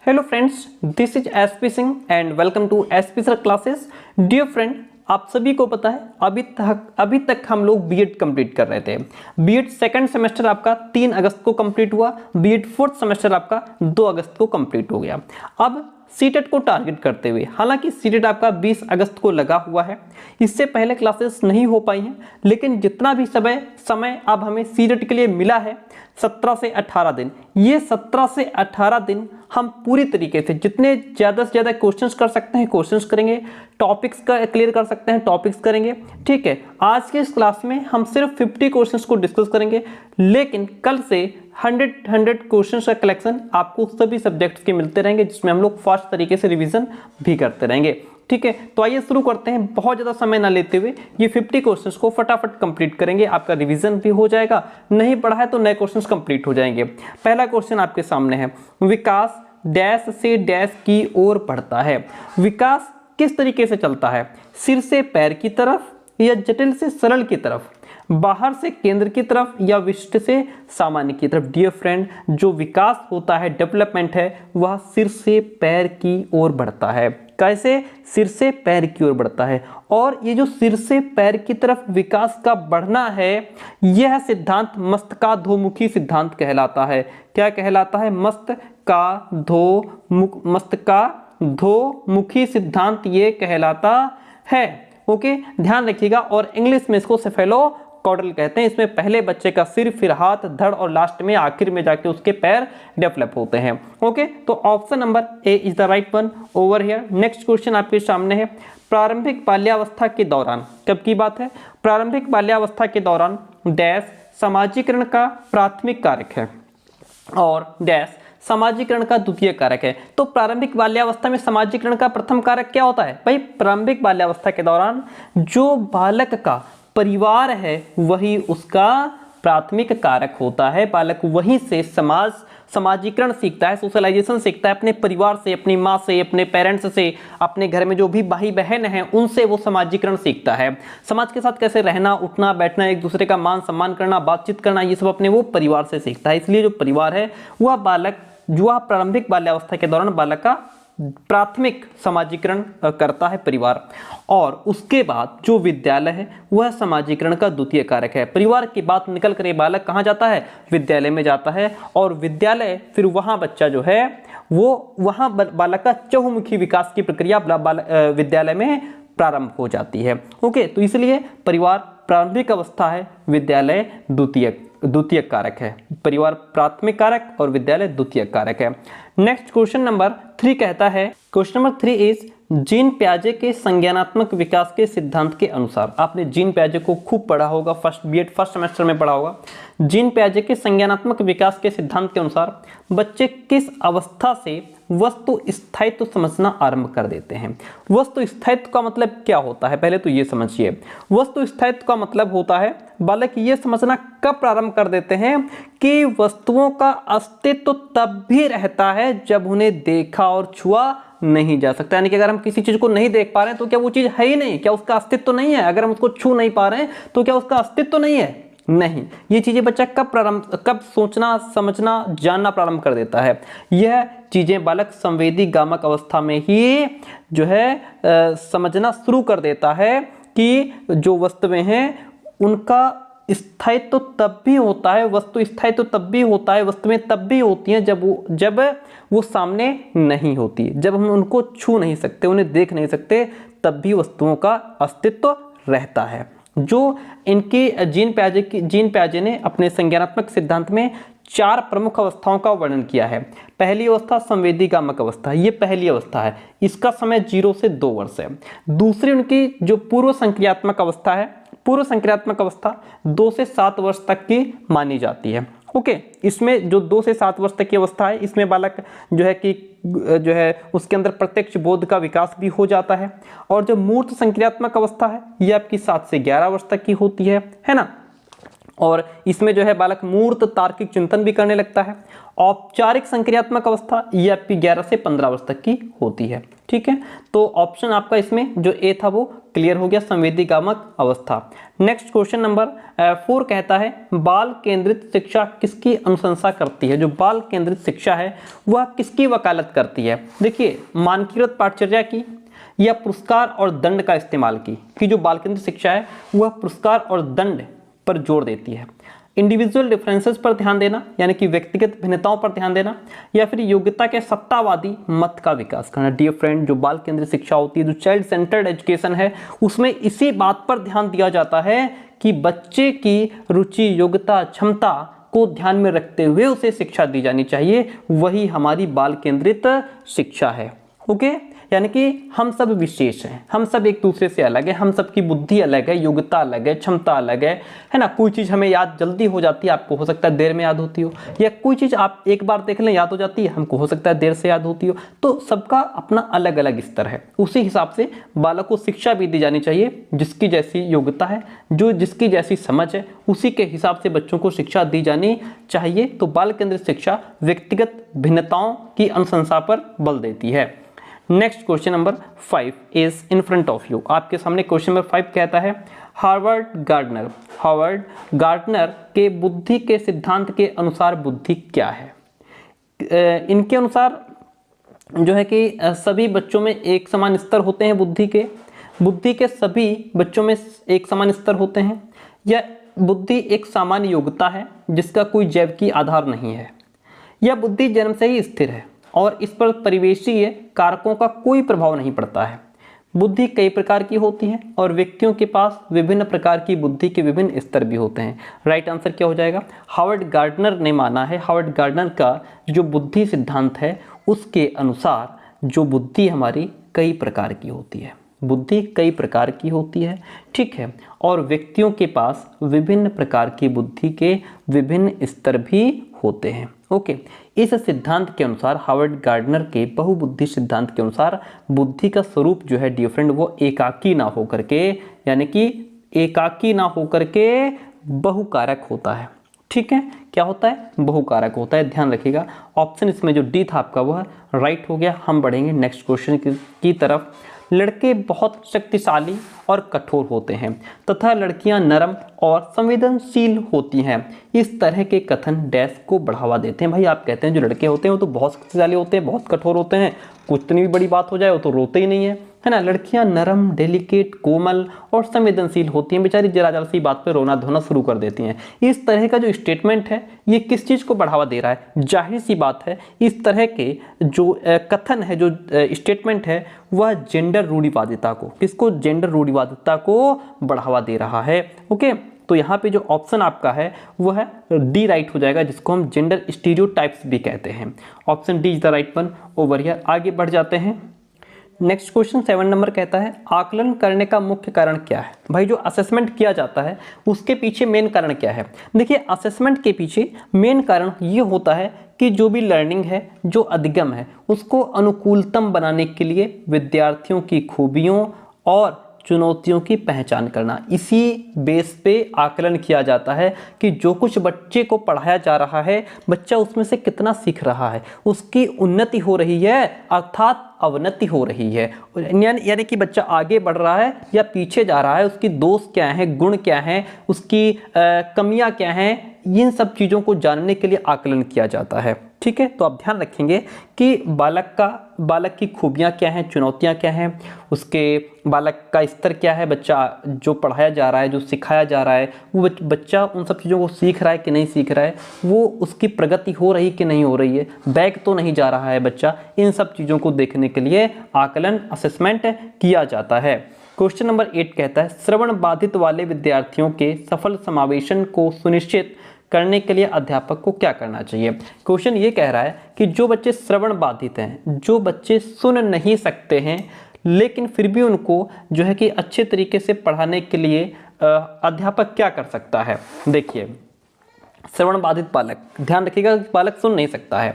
Hello friends, this is SP Singh and welcome to SP sir classes. Dear friend, आप सभी को पता है अभी तक हम लोग बीएड कंप्लीट कर रहे थे। बीएड सेकंड सेमेस्टर आपका 3 अगस्त को कंप्लीट हुआ, बीएड फोर्थ सेमेस्टर आपका 2 अगस्त को कंप्लीट हो गया। अब सीटेट को टारगेट करते हुए, हालांकि सीटेट आपका 20 अगस्त को लगा हुआ है, इससे पहले क्लासेस नहीं हो पाई हैं, लेकिन जितना भी समय अब हमें सीटेट के लिए मिला है 17 से 18 दिन, ये 17 से 18 दिन हम पूरी तरीके से जितने ज़्यादा से ज़्यादा क्वेश्चंस कर सकते हैं क्वेश्चंस करेंगे, टॉपिक्स का क्लियर कर सकते हैं टॉपिक्स करेंगे। ठीक है, आज के इस क्लास में हम सिर्फ 50 क्वेश्चंस को डिस्कस करेंगे, लेकिन कल से 100 क्वेश्चंस का कलेक्शन आपको सभी सब्जेक्ट्स के मिलते रहेंगे, जिसमें हम लोग फास्ट तरीके से रिवीजन भी करते रहेंगे। ठीक है, तो आइए शुरू करते हैं। बहुत ज़्यादा समय ना लेते हुए ये 50 क्वेश्चंस को फटाफट कंप्लीट करेंगे, आपका रिवीजन भी हो जाएगा, नहीं पढ़ा है तो नए क्वेश्चंस कंप्लीट हो जाएंगे। पहला क्वेश्चन आपके सामने है, विकास डैश से डैश की ओर बढ़ता है। विकास किस तरीके से चलता है? सिर से पैर की तरफ या जटिल से सरल की तरफ, बाहर से केंद्र की तरफ या विशिष्ट से सामान्य की तरफ? डियर फ्रेंड, जो विकास होता है, डेवलपमेंट है, वह सिर से पैर की ओर बढ़ता है। कैसे? सिर से पैर की ओर बढ़ता है। और ये जो सिर से पैर की तरफ विकास का बढ़ना है, यह सिद्धांत मस्तकाधोमुखी सिद्धांत कहलाता है। क्या कहलाता है? मस्तकाधोमुखी सिद्धांत ये कहलाता है। ओके, ध्यान रखिएगा। और इंग्लिश में इसको सेफेलोकॉर्डल कहते हैं। इसमें पहले बच्चे का सिर, फिर हाथ, धड़ और लास्ट में आखिर में जाके उसके पैर डेवलप होते हैं। ओके, तो option number A is the right one over here. Next question आपके सामने है, प्रारंभिक बाल्यावस्था के दौरान, कब की बात है? प्रारंभिक बाल्यावस्था के दौरान डैश समाजीकरण का प्राथमिक कारक है और डैश समाजीकरण का द्वितीय कारक है। तो प्रारंभिक बाल्यावस्था में समाजीकरण का प्रथम कारक क्या होता है? भाई, प्रारंभिक बाल्यावस्था के दौरान जो बालक का परिवार है वही उसका प्राथमिक कारक होता है। बालक वहीं से समाजीकरण सीखता है, सोशलाइजेशन सीखता है, अपने परिवार से, अपनी माँ से, अपने पेरेंट्स से, अपने घर में जो भी भाई बहन हैं उनसे वो समाजीकरण सीखता है। समाज के साथ कैसे रहना, उठना बैठना, एक दूसरे का मान सम्मान करना, बातचीत करना, ये सब अपने वो परिवार से सीखता है। इसलिए जो परिवार है वह प्रारंभिक बाल्यावस्था के दौरान बालक का प्राथमिक समाजीकरण करता है परिवार। और उसके बाद जो विद्यालय है वह समाजीकरण का द्वितीय कारक है। परिवार की बात निकल कर ये बालक कहाँ जाता है? विद्यालय में जाता है। और विद्यालय फिर वहाँ बच्चा जो है वो वहाँ बालक का चहुमुखी विकास की प्रक्रिया विद्यालय में प्रारंभ हो जाती है। ओके, तो इसलिए परिवार प्रारंभिक अवस्था है, विद्यालय द्वितीय कारक है। परिवार प्राथमिक कारक और विद्यालय द्वितीय कारक है। नेक्स्ट क्वेश्चन नंबर 3 कहता है, क्वेश्चन नंबर 3 इज जीन पियाजे के संज्ञानात्मक विकास के सिद्धांत के अनुसार। आपने जीन पियाजे को खूब पढ़ा होगा, बीएड फर्स्ट सेमेस्टर में पढ़ा होगा। जीन पियाजे के संज्ञानात्मक विकास के सिद्धांत के अनुसार बच्चे किस अवस्था से वस्तु स्थायित्व समझना आरंभ कर देते हैं? वस्तु स्थायित्व का मतलब क्या होता है, पहले तो ये समझिए। वस्तु स्थायित्व का मतलब होता है बालक ये समझना कब प्रारंभ कर देते हैं कि वस्तुओं का अस्तित्व तब भी रहता है जब उन्हें देखा और छुआ नहीं जा सकता। यानी कि अगर हम किसी चीज को नहीं देख पा रहे हैं तो क्या वो चीज है ही नहीं? क्या उसका अस्तित्व नहीं है? अगर हम उसको छू नहीं पा रहे हैं तो क्या उसका अस्तित्व नहीं है? नहीं। ये चीजें बच्चा कब सोचना, समझना, जानना प्रारंभ कर देता है? यह चीजें बालक संवेदी गामक अवस्था में ही जो है समझना शुरू कर देता है कि जो वस्तुएं हैं उनका स्थायित्व तब भी होता है, वस्तु स्थायित्व तब भी होता है, वस्तुएं तब भी होती हैं जब वो सामने नहीं होती, जब हम उनको छू नहीं सकते, उन्हें देख नहीं सकते, तब भी वस्तुओं का अस्तित्व रहता है। जो इनकी जीन पियाजे ने अपने संज्ञानात्मक सिद्धांत में 4 प्रमुख अवस्थाओं का वर्णन किया है। पहली अवस्था संवेदी गामक अवस्था, ये पहली अवस्था है, इसका समय 0 से 2 वर्ष है। दूसरी उनकी जो पूर्व संक्रियात्मक अवस्था है, पूर्व संक्रियात्मक अवस्था 2 से 7 वर्ष तक की मानी जाती है। ओके, इसमें जो 2 से 7 वर्ष तक की अवस्था है, इसमें बालक जो है उसके अंदर प्रत्यक्ष बोध का विकास भी हो जाता है। और जो मूर्त संक्रियात्मक अवस्था है ये आपकी 7 से 11 वर्ष तक की होती है ना। और इसमें जो है बालक मूर्त तार्किक चिंतन भी करने लगता है। औपचारिक संक्रियात्मक अवस्था ये आपकी 11 से 15 वर्ष तक की होती है। ठीक है, तो ऑप्शन आपका इसमें जो ए था वो क्लियर हो गया, संवेदीगामक अवस्था। नेक्स्ट क्वेश्चन नंबर 4 कहता है बाल केंद्रित शिक्षा किसकी अनुशंसा करती है? जो बाल केंद्रित शिक्षा है वह किसकी वकालत करती है? देखिए, मानकीकृत पाठचर्या की या पुरस्कार और दंड का इस्तेमाल की, कि जो बाल केंद्रित शिक्षा है वह पुरस्कार और दंड पर जोर देती है। इंडिविजुअल डिफरेंसेस पर ध्यान देना, यानी कि व्यक्तिगत भिन्नताओं पर ध्यान देना, या फिर योग्यता के सत्तावादी मत का विकास करना। डियर फ्रेंड, जो बाल केंद्रित शिक्षा होती है, जो चाइल्ड सेंटर्ड एजुकेशन है, उसमें इसी बात पर ध्यान दिया जाता है कि बच्चे की रुचि, योग्यता, क्षमता को ध्यान में रखते हुए उसे शिक्षा दी जानी चाहिए। वही हमारी बाल केंद्रित शिक्षा है। ओके, यानी कि हम सब विशेष हैं, हम सब एक दूसरे से अलग है, हम सब की बुद्धि अलग है, योग्यता अलग है, क्षमता अलग है ना। कोई चीज़ हमें याद जल्दी हो जाती है, आपको हो सकता है देर में याद होती हो, या कोई चीज़ आप एक बार देख लें याद हो जाती है, हमको हो सकता है देर से याद होती हो। तो सबका अपना अलग अलग स्तर है। उसी हिसाब से बालक को शिक्षा भी दी जानी चाहिए, जिसकी जैसी योग्यता है, जो जिसकी जैसी समझ है, उसी के हिसाब से बच्चों को शिक्षा दी जानी चाहिए। तो बाल केंद्रित शिक्षा व्यक्तिगत भिन्नताओं की अनुशंसा पर बल देती है। Next question number 5 is in front of you. आपके सामने क्वेश्चन नंबर 5 कहता है हार्वर्ड गार्डनर के बुद्धि के सिद्धांत के अनुसार बुद्धि क्या है? इनके अनुसार जो है कि सभी बच्चों में एक समान स्तर होते हैं बुद्धि के सभी बच्चों में एक समान स्तर होते हैं, या बुद्धि एक सामान्य योग्यता है जिसका कोई जैविकी आधार नहीं है, या बुद्धि जन्म से ही स्थिर है और इस पर परिवेशीय कारकों का कोई प्रभाव नहीं पड़ता है। बुद्धि कई प्रकार की होती है और व्यक्तियों के पास विभिन्न प्रकार की बुद्धि के विभिन्न स्तर भी होते हैं। राइट आंसर क्या हो जाएगा? हार्वर्ड गार्डनर ने माना है, हार्वर्ड गार्डनर का जो बुद्धि सिद्धांत है उसके अनुसार जो बुद्धि हमारी कई प्रकार की होती है, बुद्धि कई प्रकार की होती है, ठीक है, और व्यक्तियों के पास विभिन्न प्रकार की बुद्धि के विभिन्न स्तर भी होते हैं। ओके, इस सिद्धांत के अनुसार, हार्वर्ड गार्डनर के बहुबुद्धि सिद्धांत के अनुसार बुद्धि का स्वरूप जो है डियर फ्रेंड वो एकाकी ना होकर के, यानी कि एकाकी ना होकर के बहुकारक होता है। ठीक है, क्या होता है? बहुकारक होता है। ध्यान रखिएगा, ऑप्शन इसमें जो डी था आपका वह राइट हो गया। हम बढ़ेंगे नेक्स्ट क्वेश्चन की तरफ। लड़के बहुत शक्तिशाली और कठोर होते हैं तथा लड़कियां नरम और संवेदनशील होती हैं। इस तरह के कथन डैश को बढ़ावा देते हैं। भाई आप कहते हैं जो लड़के होते हैं वो तो बहुत शक्तिशाली होते हैं, बहुत कठोर होते हैं, कुछ इतनी भी बड़ी बात हो जाए वो तो रोते ही नहीं है, है ना। लड़कियां नरम, डेलिकेट, कोमल और संवेदनशील होती हैं, बेचारी जरा जरा सी बात पे रोना धोना शुरू कर देती हैं। इस तरह का जो स्टेटमेंट है ये किस चीज़ को बढ़ावा दे रहा है? जाहिर सी बात है इस तरह के जो कथन है, जो स्टेटमेंट है वह जेंडर रूढ़िवादिता को, किसको? जेंडर रूढ़िवादिता को बढ़ावा दे रहा है। ओके, तो यहाँ पे जो ऑप्शन आपका है वह डी राइट हो जाएगा, जिसको हम जेंडर स्टीरियोटाइप्स भी कहते हैं। Option D is the right one over here. आगे बढ़ जाते हैं। नेक्स्ट क्वेश्चन 7 नंबर कहता है आकलन करने का मुख्य कारण क्या है? भाई जो असेसमेंट किया जाता है उसके पीछे मेन कारण क्या है? देखिए, असेसमेंट के पीछे मेन कारण ये होता है कि जो भी लर्निंग है, जो अधिगम है, उसको अनुकूलतम बनाने के लिए विद्यार्थियों की खूबियों और चुनौतियों की पहचान करना। इसी बेस पे आकलन किया जाता है कि जो कुछ बच्चे को पढ़ाया जा रहा है, बच्चा उसमें से कितना सीख रहा है, उसकी उन्नति हो रही है अर्थात अवनति हो रही है, यानी कि बच्चा आगे बढ़ रहा है या पीछे जा रहा है, उसकी दोष क्या है, गुण क्या है, उसकी कमियां क्या हैं, इन सब चीज़ों को जानने के लिए आकलन किया जाता है। ठीक है, तो आप ध्यान रखेंगे कि बालक की खूबियाँ क्या हैं, चुनौतियाँ क्या हैं, उसके बालक का स्तर क्या है, बच्चा जो पढ़ाया जा रहा है, जो सिखाया जा रहा है, वो बच्चा उन सब चीज़ों को सीख रहा है कि नहीं सीख रहा है, वो उसकी प्रगति हो रही कि नहीं हो रही है, बैक तो नहीं जा रहा है बच्चा। इन सब चीज़ों को देखने के लिए आकलन, असेसमेंट किया जाता है। क्वेश्चन नंबर 8 कहता है श्रवण बाधित वाले विद्यार्थियों के सफल समावेशन को सुनिश्चित करने के लिए अध्यापक को क्या करना चाहिए? क्वेश्चन ये कह रहा है कि जो बच्चे श्रवण बाधित हैं, जो बच्चे सुन नहीं सकते हैं, लेकिन फिर भी उनको जो है कि अच्छे तरीके से पढ़ाने के लिए अध्यापक क्या कर सकता है? देखिए, श्रवण बाधित बालक, ध्यान रखिएगा बालक सुन नहीं सकता है,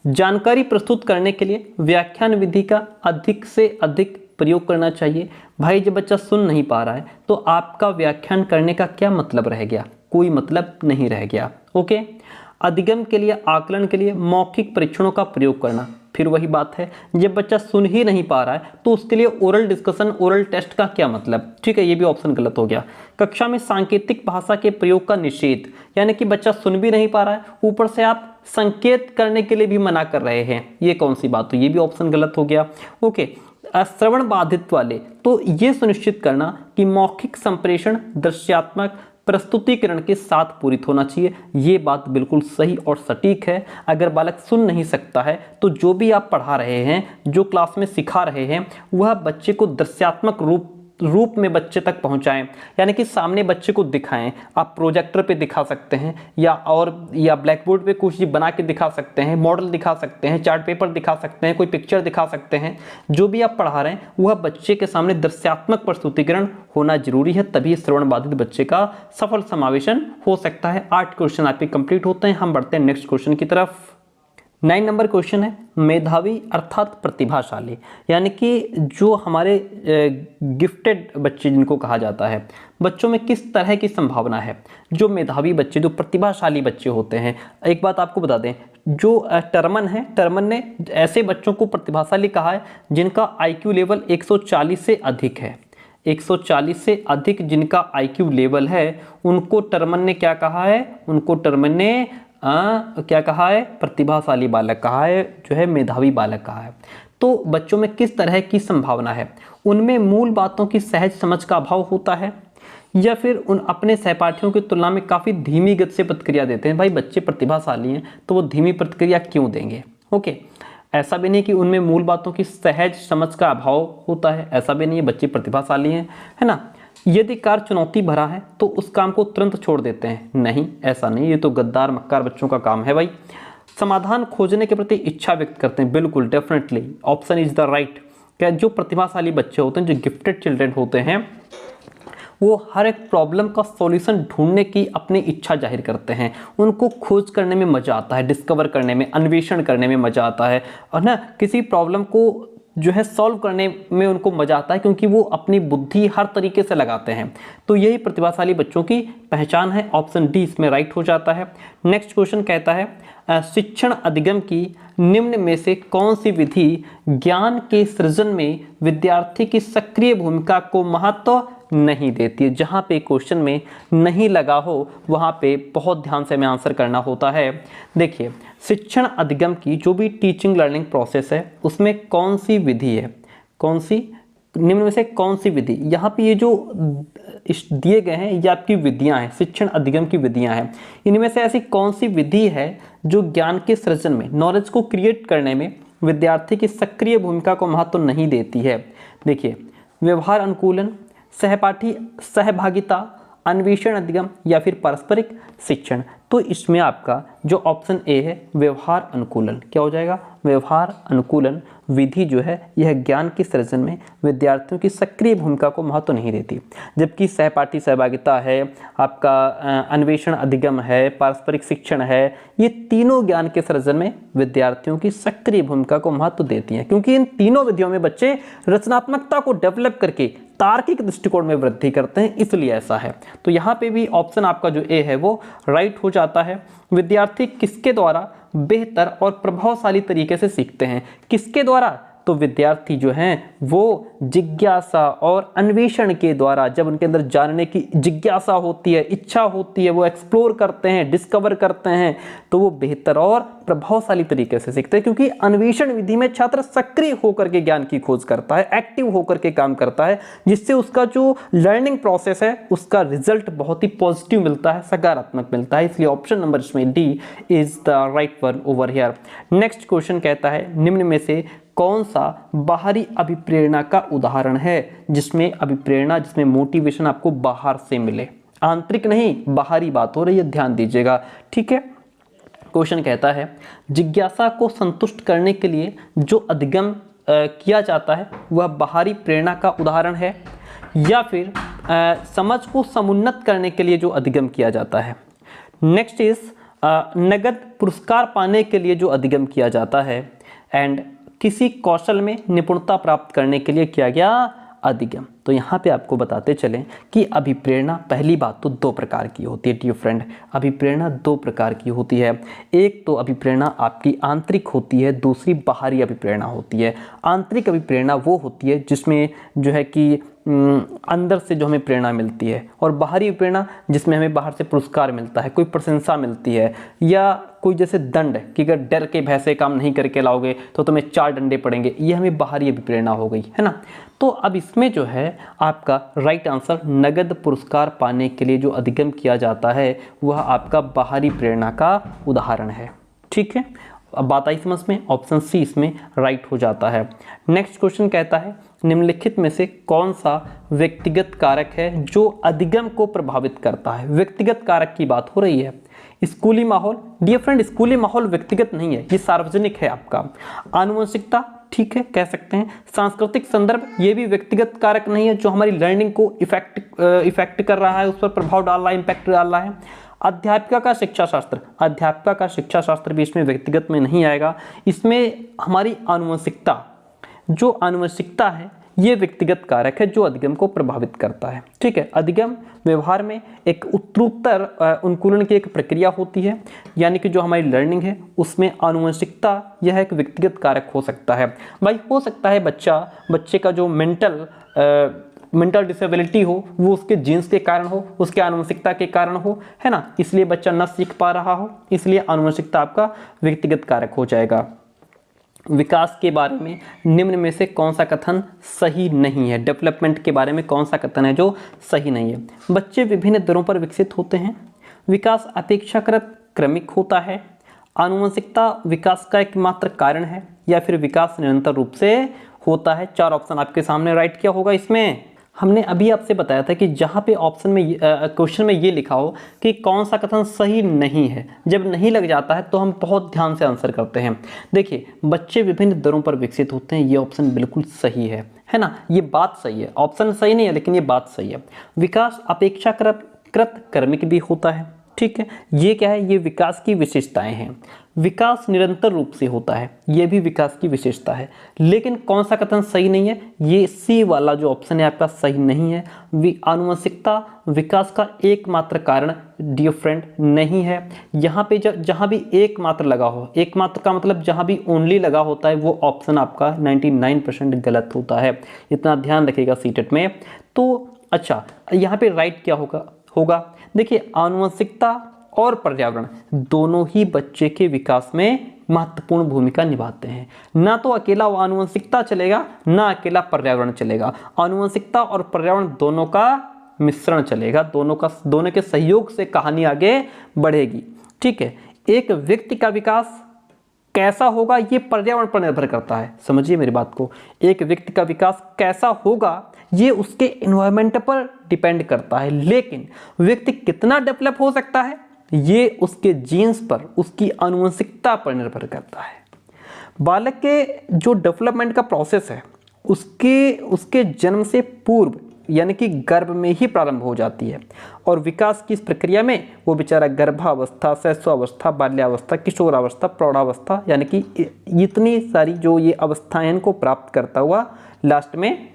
जानकारी प्रस्तुत करने के लिए व्याख्यान विधि का अधिक से अधिक प्रयोग करना चाहिए। भाई जब बच्चा सुन नहीं पा रहा है तो आपका व्याख्यान करने का क्या मतलब रह गया? कोई मतलब नहीं रह गया। ओके, अधिगम के लिए, आकलन के लिए मौखिक परीक्षणों का प्रयोग करना, फिर वही बात है, जब बच्चा सुन ही नहीं पा रहा है तो उसके लिए ओरल डिस्कशन, ओरल टेस्ट का क्या मतलब? ठीक है, ये भी ऑप्शन गलत हो गया। कक्षा में सांकेतिक भाषा के प्रयोग का निषेध, यानी कि बच्चा सुन भी नहीं पा रहा है, ऊपर से आप संकेत करने के लिए भी मना कर रहे हैं, ये कौन सी बात? तो ये भी ऑप्शन गलत हो गया। ओके, श्रवण बाधित वाले, तो ये सुनिश्चित करना कि मौखिक संप्रेषण दृश्यात्मक प्रस्तुतिकरण के साथ पूरित होना चाहिए, ये बात बिल्कुल सही और सटीक है। अगर बालक सुन नहीं सकता है तो जो भी आप पढ़ा रहे हैं, जो क्लास में सिखा रहे हैं, वह बच्चे को दृश्यात्मक रूप में बच्चे तक पहुंचाएं, यानी कि सामने बच्चे को दिखाएं। आप प्रोजेक्टर पे दिखा सकते हैं या ब्लैक बोर्ड पे कुछ बना के दिखा सकते हैं, मॉडल दिखा सकते हैं, चार्ट पेपर दिखा सकते हैं, कोई पिक्चर दिखा सकते हैं। जो भी आप पढ़ा रहे हैं वह बच्चे के सामने दृश्यात्मक प्रस्तुतिकरण होना जरूरी है, तभी श्रवण बाधित बच्चे का सफल समावेशन हो सकता है। 8 क्वेश्चन आपके कंप्लीट होते हैं। हम बढ़ते हैं नेक्स्ट क्वेश्चन की तरफ। 9 नंबर क्वेश्चन है, मेधावी अर्थात प्रतिभाशाली, यानी कि जो हमारे गिफ्टेड बच्चे जिनको कहा जाता है, बच्चों में किस तरह की संभावना है? जो मेधावी बच्चे, जो प्रतिभाशाली बच्चे होते हैं, एक बात आपको बता दें, जो टर्मन है, टर्मन ने ऐसे बच्चों को प्रतिभाशाली कहा है जिनका IQ लेवल 140 से अधिक है। 140 से अधिक जिनका IQ लेवल है उनको टर्मन ने क्या कहा है? उनको टर्मन ने क्या कहा है? प्रतिभाशाली बालक कहा है, जो है मेधावी बालक कहा है। तो बच्चों में किस तरह की संभावना है? उनमें मूल बातों की सहज समझ का अभाव होता है, या फिर उन अपने सहपाठियों की तुलना में काफ़ी धीमी गति से प्रतिक्रिया देते हैं। भाई बच्चे प्रतिभाशाली हैं तो वो धीमी प्रतिक्रिया क्यों देंगे? ओके, ऐसा भी नहीं कि उनमें मूल बातों की सहज समझ का अभाव होता है, ऐसा भी नहीं है, बच्चे प्रतिभाशाली हैं, है ना। यदि कार्य चुनौती भरा है तो उस काम को तुरंत छोड़ देते हैं, नहीं, ऐसा नहीं, ये तो गद्दार मक्कार बच्चों का काम है भाई। समाधान खोजने के प्रति इच्छा व्यक्त करते हैं, बिल्कुल definitely option is the right. क्या जो प्रतिभाशाली बच्चे होते हैं, जो गिफ्टेड चिल्ड्रन होते हैं, वो हर एक प्रॉब्लम का सॉल्यूशन ढूंढने की अपनी इच्छा जाहिर करते हैं। उनको खोज करने में मजा आता है, डिस्कवर करने में, अन्वेषण करने में मजा आता है, और ना किसी प्रॉब्लम को जो है सॉल्व करने में उनको मजा आता है, क्योंकि वो अपनी बुद्धि हर तरीके से लगाते हैं। तो यही प्रतिभाशाली बच्चों की पहचान है। ऑप्शन डी इसमें राइट हो जाता है। नेक्स्ट क्वेश्चन कहता है, शिक्षण अधिगम की निम्न में से कौन सी विधि ज्ञान के सृजन में विद्यार्थी की सक्रिय भूमिका को महत्व नहीं देती है? जहाँ पे क्वेश्चन में नहीं लगा हो वहाँ पे बहुत ध्यान से हमें आंसर करना होता है। देखिए, शिक्षण अधिगम की जो भी टीचिंग लर्निंग प्रोसेस है उसमें कौन सी विधि है, कौन सी निम्न में से कौन सी विधि? यहाँ पे ये जो दिए गए हैं ये आपकी विधियाँ हैं, शिक्षण अधिगम की विधियाँ हैं। इनमें से ऐसी कौन सी विधि है जो ज्ञान के सृजन में, नॉलेज को क्रिएट करने में विद्यार्थी की सक्रिय भूमिका को महत्व नहीं देती है? देखिए, व्यवहार अनुकूलन, सहपाठी सहभागिता, अन्वेषण अधिगम, या फिर पारस्परिक शिक्षण। तो इसमें आपका जो ऑप्शन ए है व्यवहार अनुकूलन, क्या हो जाएगा? व्यवहार अनुकूलन विधि जो है यह ज्ञान के सृजन में विद्यार्थियों की सक्रिय भूमिका को महत्व नहीं देती, जबकि सहपाठी सहभागिता है, आपका अन्वेषण अधिगम है, पारस्परिक शिक्षण है, ये तीनों ज्ञान के सृजन में विद्यार्थियों की सक्रिय भूमिका को महत्व देती हैं, क्योंकि इन तीनों विधियों में बच्चे रचनात्मकता को डेवलप करके तार्किक दृष्टिकोण में वृद्धि करते हैं, इसलिए ऐसा है। तो यहाँ पे भी ऑप्शन आपका जो ए है वो राइट हो जाता है। विद्यार्थी किसके द्वारा बेहतर और प्रभावशाली तरीके से सीखते हैं? किसके द्वारा? तो विद्यार्थी जो हैं वो जिज्ञासा और अन्वेषण के द्वारा, जब उनके अंदर जानने की जिज्ञासा होती है, इच्छा होती है, वो एक्सप्लोर करते हैं, डिस्कवर करते हैं, तो वो बेहतर और प्रभावशाली तरीके से सीखते हैं। क्योंकि अन्वेषण विधि में छात्र सक्रिय होकर के ज्ञान की खोज करता है, एक्टिव होकर के काम करता है, जिससे उसका जो लर्निंग प्रोसेस है उसका रिजल्ट बहुत ही पॉजिटिव मिलता है, सकारात्मक मिलता है। इसलिए ऑप्शन नंबर इसमें D is the right one over here. Next question कहता है, निम्न में से कौन सा बाहरी अभिप्रेरणा का उदाहरण है? जिसमें अभिप्रेरणा, जिसमें मोटिवेशन आपको बाहर से मिले, आंतरिक नहीं बाहरी बात हो रही है, ध्यान दीजिएगा, ठीक है। क्वेश्चन कहता है, जिज्ञासा को संतुष्ट करने के लिए जो अधिगम किया जाता है वह बाहरी प्रेरणा का उदाहरण है, या फिर समझ को समुन्नत करने के लिए जो अधिगम किया जाता है। नेक्स्ट इज नगद पुरस्कार पाने के लिए जो अधिगम किया जाता है, एंड किसी कौशल में निपुणता प्राप्त करने के लिए किया गया अधिगम। तो यहाँ पे आपको बताते चलें कि अभिप्रेरणा पहली बात तो दो प्रकार की होती है डियर फ्रेंड। अभिप्रेरणा दो प्रकार की होती है। एक तो अभिप्रेरणा आपकी आंतरिक होती है, दूसरी बाहरी अभिप्रेरणा होती है। आंतरिक अभिप्रेरणा वो होती है जिसमें जो है कि अंदर से जो हमें प्रेरणा मिलती है, और बाहरी प्रेरणा जिसमें हमें बाहर से पुरस्कार मिलता है, कोई प्रशंसा मिलती है, या कोई जैसे दंड कि अगर डर के भय से काम नहीं करके लाओगे तो तुम्हें 4 डंडे पड़ेंगे, ये हमें बाहरी अभिप्रेरणा हो गई है ना। तो अब इसमें जो है आपका राइट आंसर नगद पुरस्कार पाने के लिए जो अधिगम किया जाता है वह आपका बाहरी प्रेरणा का उदाहरण है। ठीक है, अब बात आई समझ में, ऑप्शन सी इसमें राइट हो जाता है। नेक्स्ट क्वेश्चन कहता है निम्नलिखित में से कौन सा व्यक्तिगत कारक है जो अधिगम को प्रभावित करता है। व्यक्तिगत कारक की बात हो रही है। स्कूली माहौल, डियर फ्रेंड स्कूली माहौल व्यक्तिगत नहीं है, ये सार्वजनिक है आपका। आनुवंशिकता, ठीक है कह सकते हैं। सांस्कृतिक संदर्भ, ये भी व्यक्तिगत कारक नहीं है जो हमारी लर्निंग को इफेक्ट कर रहा है, उस पर प्रभाव डाल रहा है, इम्पैक्ट डाल रहा है। अध्यापिका का शिक्षा शास्त्र, अध्यापिका का शिक्षा शास्त्र भी इसमें व्यक्तिगत में नहीं आएगा। इसमें हमारी आनुवंशिकता, जो आनुवंशिकता है ये व्यक्तिगत कारक है जो अधिगम को प्रभावित करता है। ठीक है, अधिगम व्यवहार में एक उत्तरोत्तर अनुकूलन की एक प्रक्रिया होती है, यानी कि जो हमारी लर्निंग है उसमें आनुवंशिकता यह एक व्यक्तिगत कारक हो सकता है। भाई हो सकता है बच्चे का जो मेंटल डिसेबिलिटी हो वो उसके जीन्स के कारण हो, उसके आनुवंशिकता के कारण हो, है ना, इसलिए बच्चा न सीख पा रहा हो, इसलिए आनुवंशिकता आपका व्यक्तिगत कारक हो जाएगा। विकास के बारे में निम्न में से कौन सा कथन सही नहीं है। डेवलपमेंट के बारे में कौन सा कथन है जो सही नहीं है। बच्चे विभिन्न दरों पर विकसित होते हैं। विकास अपेक्षाकृत क्रमिक होता है। आनुवंशिकता विकास का एकमात्र कारण है, या फिर विकास निरंतर रूप से होता है। 4 ऑप्शन आपके सामने राइट क्या होगा इसमें। हमने अभी आपसे बताया था कि जहाँ पे ऑप्शन में क्वेश्चन में ये लिखा हो कि कौन सा कथन सही नहीं है, जब नहीं लग जाता है तो हम बहुत ध्यान से आंसर करते हैं। देखिए बच्चे विभिन्न दरों पर विकसित होते हैं, ये ऑप्शन बिल्कुल सही है ना, ये बात सही है। ऑप्शन सही नहीं है लेकिन ये बात सही है। विकास अपेक्षाकृत क्रमिक भी होता है। ठीक है, ये क्या है, ये विकास की विशेषताएं हैं। विकास निरंतर रूप से होता है, ये भी विकास की विशेषता है। लेकिन कौन सा कथन सही नहीं है, ये सी वाला जो ऑप्शन है आपका सही नहीं है। आनुवंशिकता विकास का एकमात्र कारण डियर फ्रेंड नहीं है। यहाँ पे जहाँ भी एकमात्र लगा हो, एकमात्र का मतलब जहाँ भी ओनली लगा होता है वो ऑप्शन आपका 99% गलत होता है, इतना ध्यान रखिएगा सीटेट में। तो अच्छा यहाँ पे राइट क्या होगा देखिए, आनुवंशिकता और पर्यावरण दोनों ही बच्चे के विकास में महत्वपूर्ण भूमिका निभाते हैं। ना तो अकेला आनुवंशिकता चलेगा, ना अकेला पर्यावरण चलेगा। आनुवंशिकता और पर्यावरण दोनों का मिश्रण चलेगा, दोनों के सहयोग से कहानी आगे बढ़ेगी। ठीक है, एक व्यक्ति का विकास कैसा होगा ये पर्यावरण पर निर्भर करता है। समझिए मेरी बात को, एक व्यक्ति का विकास कैसा होगा ये उसके एनवायरनमेंट पर डिपेंड करता है, लेकिन व्यक्ति कितना डेवलप हो सकता है ये उसके जीन्स पर, उसकी आनुवंशिकता पर निर्भर करता है। बालक के जो डेवलपमेंट का प्रोसेस है उसके जन्म से पूर्व यानी कि गर्भ में ही प्रारंभ हो जाती है, और विकास की इस प्रक्रिया में वो बेचारा गर्भावस्था, शैशवावस्था, बाल्यावस्था, किशोरावस्था, प्रौढ़ावस्था यानी कि इतनी सारी जो ये अवस्थाएं इनको प्राप्त करता हुआ लास्ट में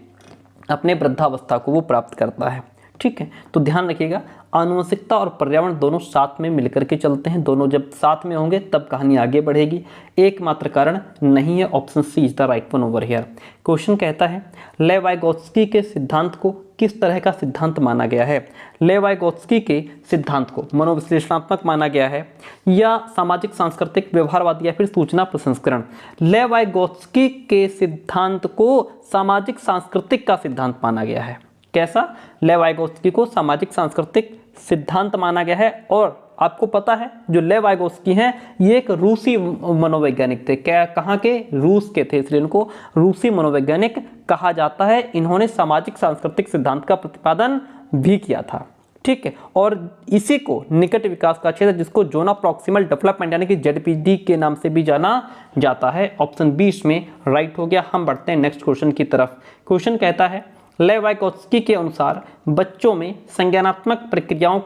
अपने वृद्धावस्था को वो प्राप्त करता है। ठीक है, तो ध्यान रखिएगा आनुवंशिकता और पर्यावरण दोनों साथ में मिलकर के चलते हैं, दोनों जब साथ में होंगे तब कहानी आगे बढ़ेगी। एकमात्र कारण नहीं है, option C is the right one over here. Question कहता है लेवाइगोत्स्की के सिद्धांत को किस तरह का सिद्धांत माना गया है। लेवाइगोत्स्की के सिद्धांत को मनोविश्लेषणात्मक माना गया है, या सामाजिक सांस्कृतिक, व्यवहारवादी, या फिर सूचना प्रसंस्करण। लेवाइगोत्स्की के सिद्धांत को सामाजिक सांस्कृतिक का सिद्धांत माना गया है। कैसा, लेवाइगोत्स्की को सामाजिक सांस्कृतिक सिद्धांत माना गया है। और आपको पता है जो लेवाइगोत्स्की हैं ये एक रूसी मनोवैज्ञानिक थे। कहाँ के, रूस के थे, इसलिए इनको रूसी मनोवैज्ञानिक कहा जाता है। इन्होंने सामाजिक सांस्कृतिक सिद्धांत का प्रतिपादन भी किया था। ठीक है, और इसी को निकट विकास का क्षेत्र जिसको जोना प्रॉक्सिमल डेवलपमेंट यानी कि ZPD के नाम से भी जाना जाता है। ऑप्शन 20 में राइट हो गया। हम बढ़ते हैं नेक्स्ट क्वेश्चन की तरफ। क्वेश्चन कहता है लेवाइगोत्स्की के अनुसार बच्चों में संज्ञानात्मक प्रक्रियाओं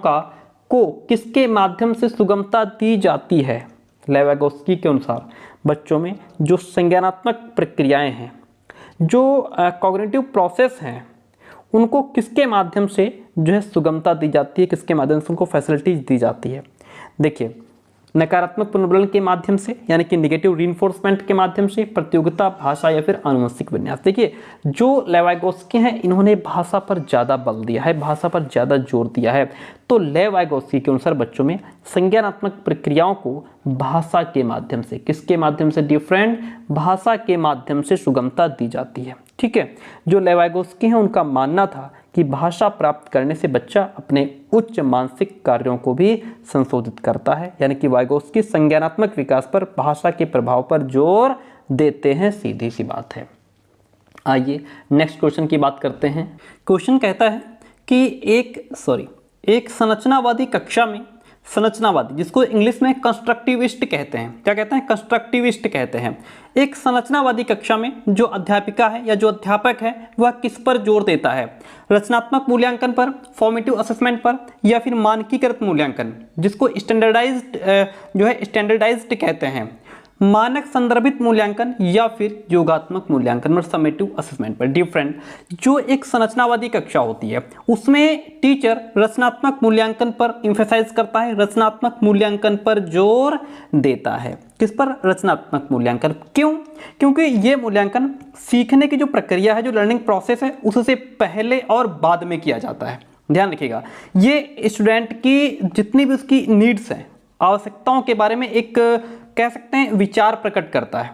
को किसके माध्यम से सुगमता दी जाती है। लेवाइगोत्स्की के अनुसार बच्चों में जो संज्ञानात्मक प्रक्रियाएं हैं जो कॉग्निटिव प्रोसेस हैं उनको किसके माध्यम से जो है सुगमता दी जाती है, किसके माध्यम से उनको फैसिलिटीज दी जाती है। देखिए, नकारात्मक पुनर्बलन के माध्यम से यानी कि नेगेटिव रीइंफोर्समेंट के माध्यम से, प्रतियोगिता, भाषा या फिर आनुवंशिक विन्यास। देखिए, जो लेवाइगोस्की हैं इन्होंने भाषा पर ज़्यादा बल दिया है, भाषा पर ज़्यादा जोर दिया है। तो लेवाइगोस्की के अनुसार बच्चों में संज्ञानात्मक प्रक्रियाओं को भाषा के माध्यम से, किसके माध्यम से डिफरेंट, भाषा के माध्यम से सुगमता दी जाती है। ठीक है, जो लेवाइगोस्की हैं उनका मानना था कि भाषा प्राप्त करने से बच्चा अपने उच्च मानसिक कार्यों को भी संशोधित करता है, यानी कि वाइगोस्की संज्ञानात्मक विकास पर भाषा के प्रभाव पर जोर देते हैं, सीधी सी बात है। आइए नेक्स्ट क्वेश्चन की बात करते हैं। क्वेश्चन कहता है कि एक संरचनावादी कक्षा में, संरचनावादी जिसको इंग्लिश में कंस्ट्रक्टिविस्ट कहते हैं, क्या कहते हैं, कंस्ट्रक्टिविस्ट कहते हैं। एक संरचनावादी कक्षा में जो अध्यापिका है या जो अध्यापक है वह किस पर जोर देता है, रचनात्मक मूल्यांकन पर, फॉर्मेटिव असेसमेंट पर, या फिर मानकीकृत मूल्यांकन जिसको स्टैंडर्डाइज्ड कहते हैं, मानक संदर्भित मूल्यांकन या फिर योगात्मक मूल्यांकन पर, समेटिव असेसमेंट पर। डिफरेंट जो एक संरचनावादी कक्षा होती है उसमें टीचर रचनात्मक मूल्यांकन पर इंफेसाइज करता है, रचनात्मक मूल्यांकन पर जोर देता है। किस पर, रचनात्मक मूल्यांकन। क्यों? क्योंकि ये मूल्यांकन सीखने की जो प्रक्रिया है, जो लर्निंग प्रोसेस है, उससे पहले और बाद में किया जाता है। ध्यान रखिएगा, ये स्टूडेंट की जितनी भी उसकी नीड्स हैं, आवश्यकताओं के बारे में एक कह सकते हैं विचार प्रकट करता है।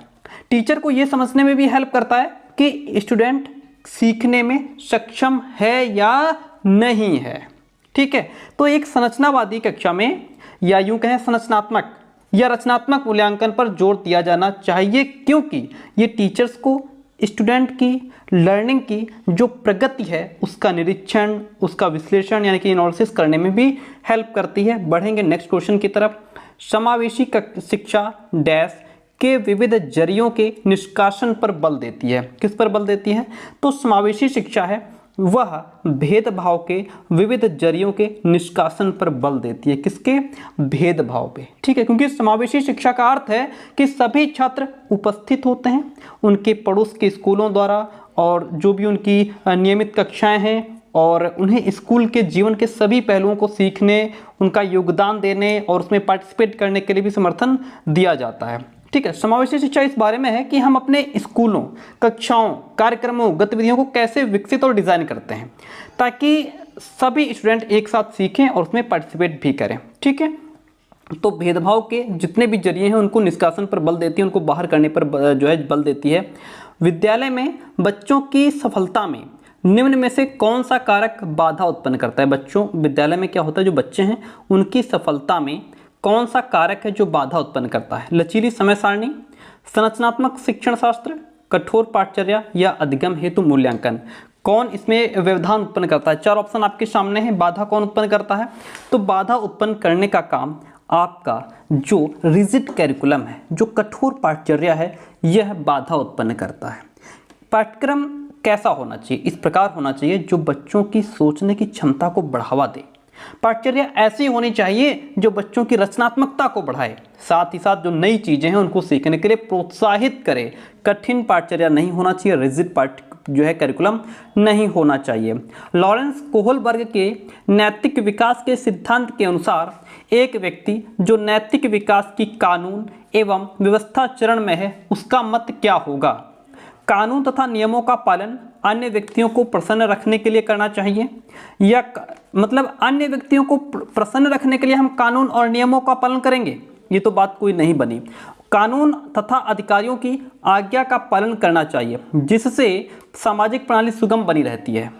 टीचर को यह समझने में भी हेल्प करता है कि स्टूडेंट सीखने में सक्षम है या नहीं है। ठीक है, तो एक संरचनावादी कक्षा में, या यूं कहें संरचनात्मक या रचनात्मक मूल्यांकन पर जोर दिया जाना चाहिए, क्योंकि ये टीचर्स को स्टूडेंट की लर्निंग की जो प्रगति है उसका निरीक्षण, उसका विश्लेषण यानी कि एनालिसिस करने में भी हेल्प करती है। बढ़ेंगे नेक्स्ट क्वेश्चन की तरफ। समावेशी शिक्षा डैश के विविध जरियों के निष्कासन पर बल देती है। किस पर बल देती है? तो समावेशी शिक्षा है वह भेदभाव के विविध जरियों के निष्कासन पर बल देती है। किसके? भेदभाव पे। ठीक है, क्योंकि समावेशी शिक्षा का अर्थ है कि सभी छात्र उपस्थित होते हैं उनके पड़ोस के स्कूलों द्वारा, और जो भी उनकी नियमित कक्षाएं हैं, और उन्हें स्कूल के जीवन के सभी पहलुओं को सीखने, उनका योगदान देने और उसमें पार्टिसिपेट करने के लिए भी समर्थन दिया जाता है। ठीक है, समावेशी शिक्षा इस बारे में है कि हम अपने स्कूलों, कक्षाओं, कार्यक्रमों, गतिविधियों को कैसे विकसित और डिज़ाइन करते हैं ताकि सभी स्टूडेंट एक साथ सीखें और उसमें पार्टिसिपेट भी करें। ठीक है, तो भेदभाव के जितने भी जरिए हैं उनको निष्कासन पर बल देती है, उनको बाहर करने पर जो है बल देती है। विद्यालय में बच्चों की सफलता में निम्न में से कौन सा कारक बाधा उत्पन्न करता है? बच्चों, विद्यालय में क्या होता है, जो बच्चे हैं उनकी सफलता में कौन सा कारक है जो बाधा उत्पन्न करता है? लचीली समय सारणी, संरचनात्मक शिक्षण शास्त्र, कठोर पाठचर्या या अधिगम हेतु मूल्यांकन। कौन इसमें व्यवधान उत्पन्न करता है? चार ऑप्शन आपके सामने है। बाधा कौन उत्पन्न करता है? तो बाधा उत्पन्न करने का काम आपका जो रिजिड कैरिकुलम है, जो कठोर पाठचर्या है, यह बाधा उत्पन्न करता है। पाठ्यक्रम कैसा होना चाहिए? इस प्रकार होना चाहिए जो बच्चों की सोचने की क्षमता को बढ़ावा दे। पाठचर्या ऐसी होनी चाहिए जो बच्चों की रचनात्मकता को बढ़ाए, साथ ही साथ जो नई चीजें हैं उनको सीखने के लिए प्रोत्साहित करे। कठिन पाठचर्या नहीं होना चाहिए, रिजिड जो है करिकुलम नहीं होना चाहिए। लॉरेंस कोहलबर्ग के नैतिक विकास के सिद्धांत के अनुसार एक व्यक्ति जो नैतिक विकास की कानून एवं व्यवस्था चरण में है उसका मत क्या होगा? कानून तथा नियमों का पालन अन्य व्यक्तियों को प्रसन्न रखने के लिए करना चाहिए, या मतलब अन्य व्यक्तियों को प्रसन्न रखने के लिए हम कानून और नियमों का पालन करेंगे? ये तो बात कोई नहीं बनी। कानून तथा अधिकारियों की आज्ञा का पालन करना चाहिए जिससे सामाजिक प्रणाली सुगम बनी रहती है।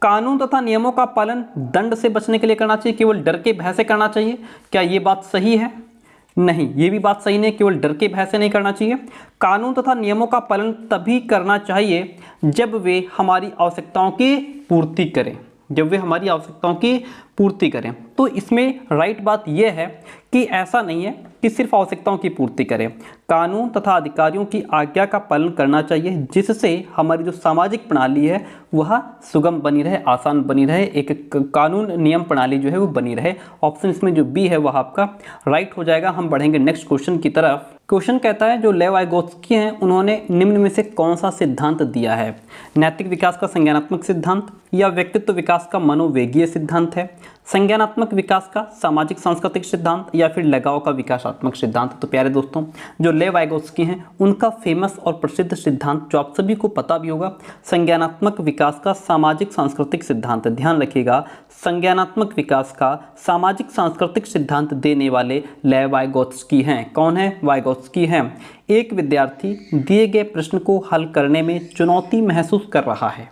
कानून तथा नियमों का पालन दंड से बचने के लिए करना चाहिए, केवल डर के भय से करना चाहिए। क्या ये बात सही है? नहीं, ये भी बात सही नहीं, केवल डर के भय से नहीं करना चाहिए। कानून तथा नियमों का पालन तभी करना चाहिए जब वे हमारी आवश्यकताओं की पूर्ति करें, जब वे हमारी आवश्यकताओं की पूर्ति करें। तो इसमें राइट बात यह है कि ऐसा नहीं है कि सिर्फ आवश्यकताओं की पूर्ति करें, कानून तथा अधिकारियों की आज्ञा का पालन करना चाहिए जिससे हमारी जो सामाजिक प्रणाली है वह सुगम बनी रहे, आसान बनी रहे, एक कानून नियम प्रणाली जो है वो बनी रहे। ऑप्शन इसमें जो बी है वह आपका राइट हो जाएगा। हम बढ़ेंगे नेक्स्ट क्वेश्चन की तरफ। क्वेश्चन कहता है जो लेव वाइगोत्स्की हैं उन्होंने निम्न में से कौन सा सिद्धांत दिया है? नैतिक विकास का संज्ञानात्मक सिद्धांत या व्यक्तित्व विकास का मनोवेगीय सिद्धांत है, संज्ञानात्मक विकास का सामाजिक सांस्कृतिक सिद्धांत या फिर लगाव का विकासात्मक सिद्धांत? तो प्यारे दोस्तों, जो लेव वाइगोत्स्की हैं उनका फेमस और प्रसिद्ध सिद्धांत जो आप सभी को पता भी होगा, संज्ञानात्मक विकास का सामाजिक सांस्कृतिक सिद्धांत। ध्यान रखिएगा, संज्ञानात्मक विकास का सामाजिक सांस्कृतिक सिद्धांत देने वाले लेव वाइगोत्स्की हैं। कौन है? वाइगोत्स्की हैं। एक विद्यार्थी दिए गए प्रश्न को हल करने में चुनौती महसूस कर रहा है।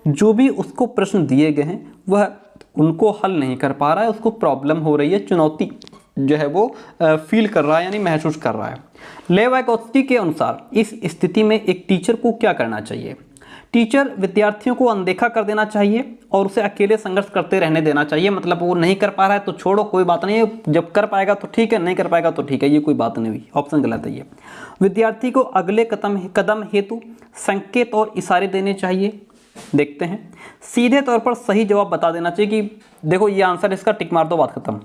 जो भी उसको प्रश्न दिए गए हैं वह उनको हल नहीं कर पा रहा है, उसको प्रॉब्लम हो रही है, चुनौती जो है वो फील कर रहा है यानी महसूस कर रहा है। लेव वाइगोत्स्की के अनुसार इस स्थिति में एक टीचर को क्या करना चाहिए? टीचर विद्यार्थियों को अनदेखा कर देना चाहिए और उसे अकेले संघर्ष करते रहने देना चाहिए। मतलब वो नहीं कर पा रहा है तो छोड़ो, कोई बात नहीं है, जब कर पाएगा तो ठीक है, नहीं कर पाएगा तो ठीक है, ये कोई बात नहीं हुई। ऑप्शन गलत है ये। विद्यार्थी को अगले कदम हेतु संकेत और इशारे देने चाहिए। देखते हैं, सीधे तौर पर सही जवाब बता देना चाहिए कि देखो ये आंसर, इसका टिक मार दो, बात खत्म।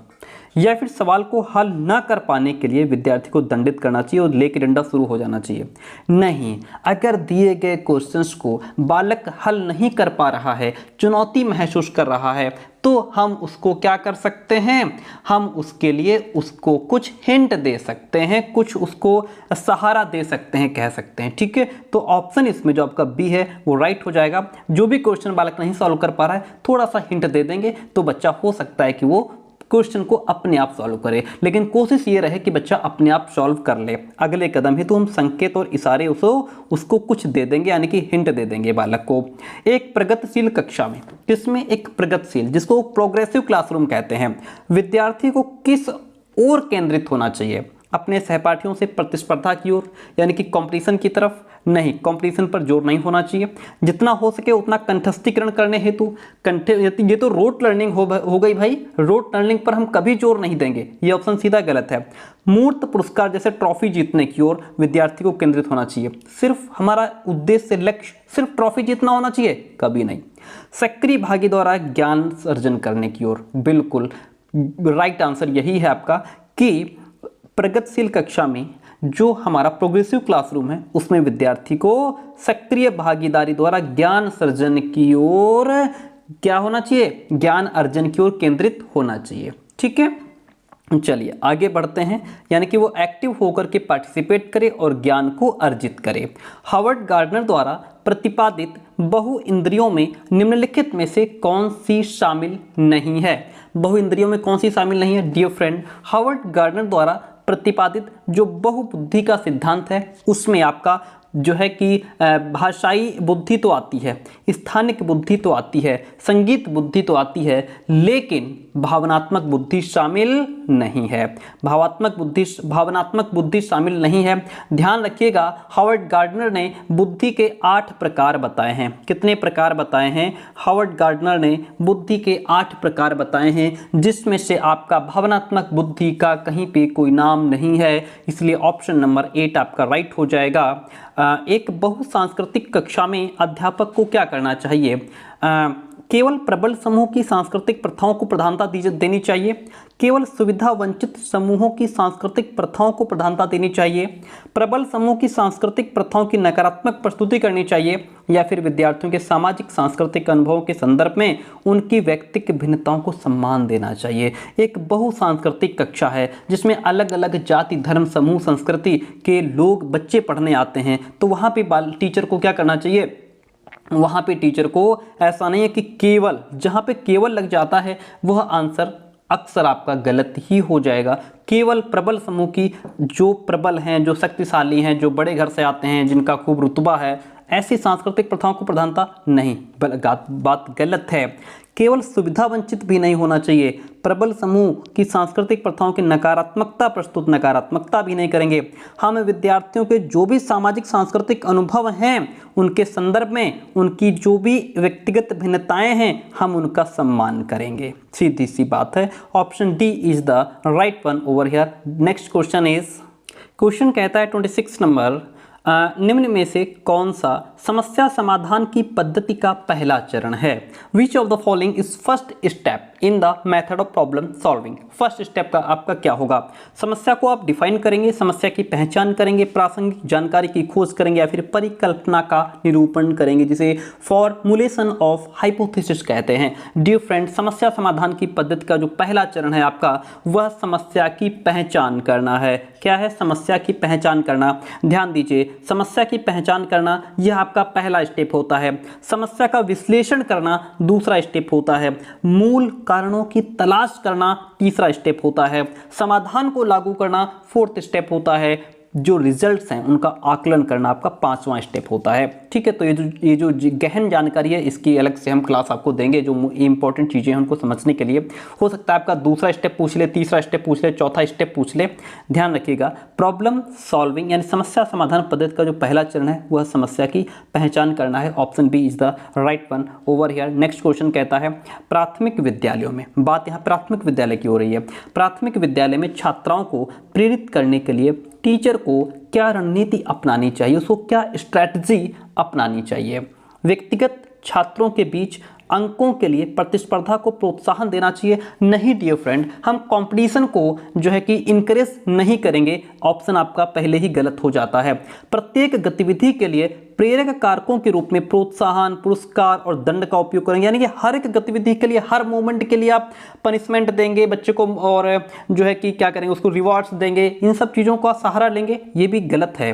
या फिर सवाल को हल न कर पाने के लिए विद्यार्थी को दंडित करना चाहिए और लेके डंडा शुरू हो जाना चाहिए। नहीं, अगर दिए गए क्वेश्चंस को बालक हल नहीं कर पा रहा है, चुनौती महसूस कर रहा है, तो हम उसको क्या कर सकते हैं? हम उसके लिए उसको कुछ हिंट दे सकते हैं, कुछ उसको सहारा दे सकते हैं, कह सकते हैं। ठीक है, तो ऑप्शन इसमें जो आपका बी है वो राइट हो जाएगा। जो भी क्वेश्चन बालक नहीं सॉल्व कर पा रहा है, थोड़ा सा हिंट दे देंगे तो बच्चा हो सकता है कि वो क्वेश्चन को अपने आप सॉल्व करे। लेकिन कोशिश ये रहे कि बच्चा अपने आप सॉल्व कर ले। अगले कदम है तो हम संकेत और इशारे उसको कुछ दे देंगे, यानी कि हिंट दे देंगे बालक को। एक प्रगतिशील कक्षा में, किसमें? एक प्रगतिशील, जिसको प्रोग्रेसिव क्लासरूम कहते हैं, विद्यार्थी को किस ओर केंद्रित होना चाहिए? अपने सहपाठियों से प्रतिस्पर्धा की ओर, यानी कि कंपटीशन की तरफ? नहीं, कंपटीशन पर जोर नहीं होना चाहिए। जितना हो सके उतना कंठस्थीकरण करने हेतु, ये तो रोट लर्निंग हो गई भाई, रोट लर्निंग पर हम कभी जोर नहीं देंगे, ये ऑप्शन सीधा गलत है। मूर्त पुरस्कार जैसे ट्रॉफी जीतने की ओर विद्यार्थी को केंद्रित होना चाहिए। सिर्फ हमारा उद्देश्य, लक्ष्य सिर्फ ट्रॉफी जीतना होना चाहिए? कभी नहीं। सक्रिय भागी द्वारा ज्ञान अर्जन करने की ओर, बिल्कुल राइट आंसर यही है आपका कि प्रगतिशील कक्षा में जो हमारा प्रोग्रेसिव क्लासरूम है उसमें विद्यार्थी को सक्रिय भागीदारी द्वारा ज्ञान सर्जन की ओर क्या होना चाहिए? ज्ञान अर्जन की ओर केंद्रित होना चाहिए। ठीक है, चलिए आगे बढ़ते हैं, यानी कि वो एक्टिव होकर के पार्टिसिपेट करे और ज्ञान को अर्जित करे। हावर्ड गार्डनर द्वारा प्रतिपादित बहु इंद्रियों में निम्नलिखित में से कौन सी शामिल नहीं है? बहु इंद्रियों में कौन सी शामिल नहीं है? डियर फ्रेंड, हावर्ड गार्डनर द्वारा प्रतिपादित जो बहुबुद्धि का सिद्धांत है उसमें आपका जो है कि भाषाई बुद्धि तो आती है, स्थानिक बुद्धि तो आती है, संगीत बुद्धि तो आती है, लेकिन भावनात्मक बुद्धि शामिल नहीं है। भावनात्मक बुद्धि शामिल नहीं है। ध्यान रखिएगा, हावर्ड गार्डनर ने बुद्धि के 8 प्रकार बताए हैं। कितने प्रकार बताए हैं? हावर्ड गार्डनर ने बुद्धि के 8 प्रकार बताए हैं, जिसमें से आपका भावनात्मक बुद्धि का कहीं पे कोई नाम नहीं है, इसलिए ऑप्शन नंबर 8 आपका राइट हो जाएगा। एक बहुसांस्कृतिक कक्षा में अध्यापक को क्या करना चाहिए? केवल प्रबल समूह की सांस्कृतिक प्रथाओं को प्रधानता देनी चाहिए, केवल सुविधा वंचित समूहों की सांस्कृतिक प्रथाओं को प्रधानता देनी चाहिए, प्रबल समूह की सांस्कृतिक प्रथाओं की नकारात्मक प्रस्तुति करनी चाहिए, या फिर विद्यार्थियों के सामाजिक सांस्कृतिक अनुभवों के संदर्भ में उनकी व्यक्तिगत भिन्नताओं को सम्मान देना चाहिए। एक बहुसांस्कृतिक कक्षा है जिसमें अलग अलग जाति, धर्म, समूह, संस्कृति के लोग, बच्चे पढ़ने आते हैं, तो वहाँ पे टीचर को क्या करना चाहिए? वहाँ पे टीचर को ऐसा नहीं है कि केवल, जहाँ पे केवल लग जाता है वह आंसर अक्सर आपका गलत ही हो जाएगा। केवल प्रबल समूह की, जो प्रबल हैं, जो शक्तिशाली हैं, जो बड़े घर से आते हैं, जिनका खूब रुतबा है, ऐसी सांस्कृतिक प्रथाओं को प्रधानता नहीं, बात गलत है। केवल सुविधा वंचित भी नहीं होना चाहिए। प्रबल समूह की सांस्कृतिक प्रथाओं की नकारात्मकता भी नहीं करेंगे। हम विद्यार्थियों के जो भी सामाजिक सांस्कृतिक अनुभव हैं उनके संदर्भ में उनकी जो भी व्यक्तिगत भिन्नताएं हैं हम उनका सम्मान करेंगे। सीधी सी बात है। Option D is the right one over here. Next question कहता है 26 नंबर, निम्न में से कौन सा समस्या समाधान की पद्धति का पहला चरण है? Which of the following is first step in the method of problem solving? First step का आपका क्या होगा? समस्या को आप डिफाइन करेंगे, समस्या की पहचान करेंगे, प्रासंगिक जानकारी की खोज करेंगे, या फिर परिकल्पना का निरूपण करेंगे, जिसे फॉर्मुलेशन ऑफ हाइपोथेसिस कहते हैं। डियर फ्रेंड, समस्या समाधान की पद्धति का जो पहला चरण है आपका, वह समस्या की पहचान करना है। क्या है? समस्या की पहचान करना। ध्यान दीजिए, समस्या की पहचान करना यह आपका पहला स्टेप होता है। समस्या का विश्लेषण करना दूसरा स्टेप होता है। मूल कारणों की तलाश करना तीसरा स्टेप होता है। समाधान को लागू करना फोर्थ स्टेप होता है। जो रिजल्ट्स हैं उनका आकलन करना आपका पांचवा स्टेप होता है। ठीक है, तो ये जो गहन जानकारी है, इसकी अलग से हम क्लास आपको देंगे। जो इंपॉर्टेंट चीज़ें हैं उनको समझने के लिए हो सकता है आपका दूसरा स्टेप पूछ ले, तीसरा स्टेप पूछ ले, चौथा स्टेप पूछ ले। ध्यान रखिएगा, प्रॉब्लम सॉल्विंग यानी समस्या समाधान पद्धति का जो पहला चरण है वह समस्या की पहचान करना है। Option B is the right one over here. Next question कहता है, प्राथमिक विद्यालयों में, बात यहाँ प्राथमिक विद्यालय की हो रही है, प्राथमिक विद्यालय में छात्राओं को प्रेरित करने के लिए टीचर को क्या रणनीति अपनानी चाहिए, उसको क्या स्ट्रैटेजी अपनानी चाहिए? व्यक्तिगत छात्रों के बीच अंकों के लिए प्रतिस्पर्धा को प्रोत्साहन देना चाहिए? नहीं डियर फ्रेंड, हम कंपटीशन को जो है कि इनकरेज नहीं करेंगे। ऑप्शन आपका पहले ही गलत हो जाता है। प्रत्येक गतिविधि के लिए प्रेरक कारकों के रूप में प्रोत्साहन, पुरस्कार और दंड का उपयोग करेंगे। यानी कि हर एक गतिविधि के लिए, हर मोमेंट के लिए आप पनिशमेंट देंगे बच्चे को, और जो है कि क्या करेंगे, उसको रिवॉर्ड्स देंगे। इन सब चीज़ों का सहारा लेंगे, ये भी गलत है।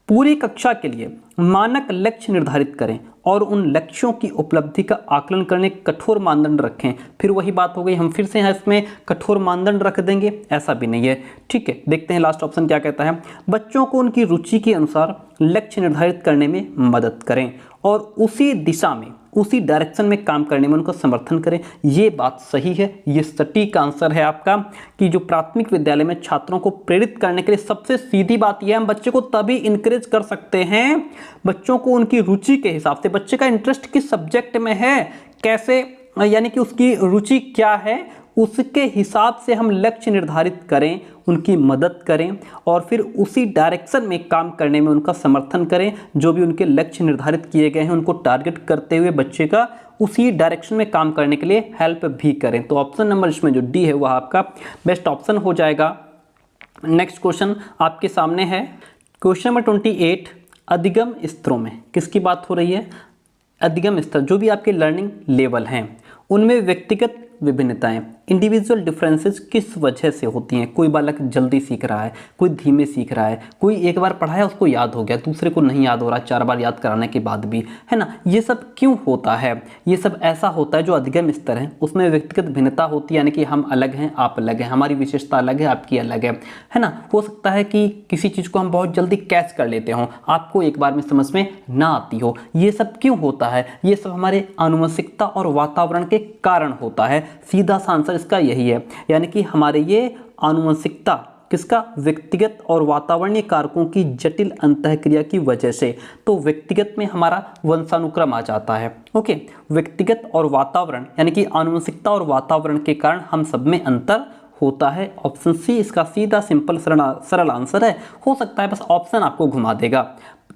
पूरी कक्षा के लिए मानक लक्ष्य निर्धारित करें और उन लक्ष्यों की उपलब्धि का आकलन करने कठोर मानदंड रखें। फिर वही बात हो गई, हम फिर से यहाँ इसमें कठोर मानदंड रख देंगे, ऐसा भी नहीं है। ठीक है, देखते हैं लास्ट ऑप्शन क्या कहता है। बच्चों को उनकी रुचि के अनुसार लक्ष्य निर्धारित करने में मदद करें और उसी दिशा में, उसी डायरेक्शन में काम करने में उनका समर्थन करें। ये बात सही है, ये सटीक आंसर है आपका कि जो प्राथमिक विद्यालय में छात्रों को प्रेरित करने के लिए सबसे सीधी बात यह है, हम बच्चे को तभी इंकरेज कर सकते हैं बच्चों को उनकी रुचि के हिसाब से, बच्चे का इंटरेस्ट किस सब्जेक्ट में है, कैसे, यानी कि उसकी रुचि क्या है, उसके हिसाब से हम लक्ष्य निर्धारित करें, उनकी मदद करें और फिर उसी डायरेक्शन में काम करने में उनका समर्थन करें। जो भी उनके लक्ष्य निर्धारित किए गए हैं उनको टारगेट करते हुए बच्चे का उसी डायरेक्शन में काम करने के लिए हेल्प भी करें। तो ऑप्शन नंबर इसमें जो डी है वह आपका बेस्ट ऑप्शन हो जाएगा। नेक्स्ट क्वेश्चन आपके सामने है, क्वेश्चन नंबर 28। अधिगम स्तरों में किसकी बात हो रही है? अधिगम स्तर, जो भी आपके लर्निंग लेवल हैं उनमें व्यक्तिगत विभिन्नताएं, इंडिविजुअल डिफरेंसेस किस वजह से होती हैं? कोई बालक जल्दी सीख रहा है, कोई धीमे सीख रहा है, कोई एक बार पढ़ाया उसको याद हो गया, दूसरे को नहीं याद हो रहा 4 बार याद कराने के बाद भी, है ना। ये सब क्यों होता है? ये सब ऐसा होता है, जो अधिगम स्तर है उसमें व्यक्तिगत भिन्नता होती है, यानी कि हम अलग हैं, आप अलग हैं, हमारी विशेषता अलग है, आपकी अलग है ना। हो सकता है कि किसी चीज़ को हम बहुत जल्दी कैच कर लेते हों, आपको एक बार में समझ में ना आती हो। ये सब क्यों होता है? ये सब हमारे आनुवंशिकता और वातावरण के कारण होता है। सीधा सा आंसर इसका यही है, यानी कि हमारे ये आनुवंशिकता किसका? व्यक्तिगत और वातावरणीय कारकों की जटिल अंतःक्रिया की वजह से। तो व्यक्तिगत में हमारा वंशानुक्रम आ जाता है। ओके, व्यक्तिगत और वातावरण यानी कि आनुवंशिकता और वातावरण के कारण हम सब में अंतर होता है। ऑप्शन सी इसका सीधा सिंपल सरल आंसर है। हो सकता है बस ऑप्शन आपको घुमा देगा।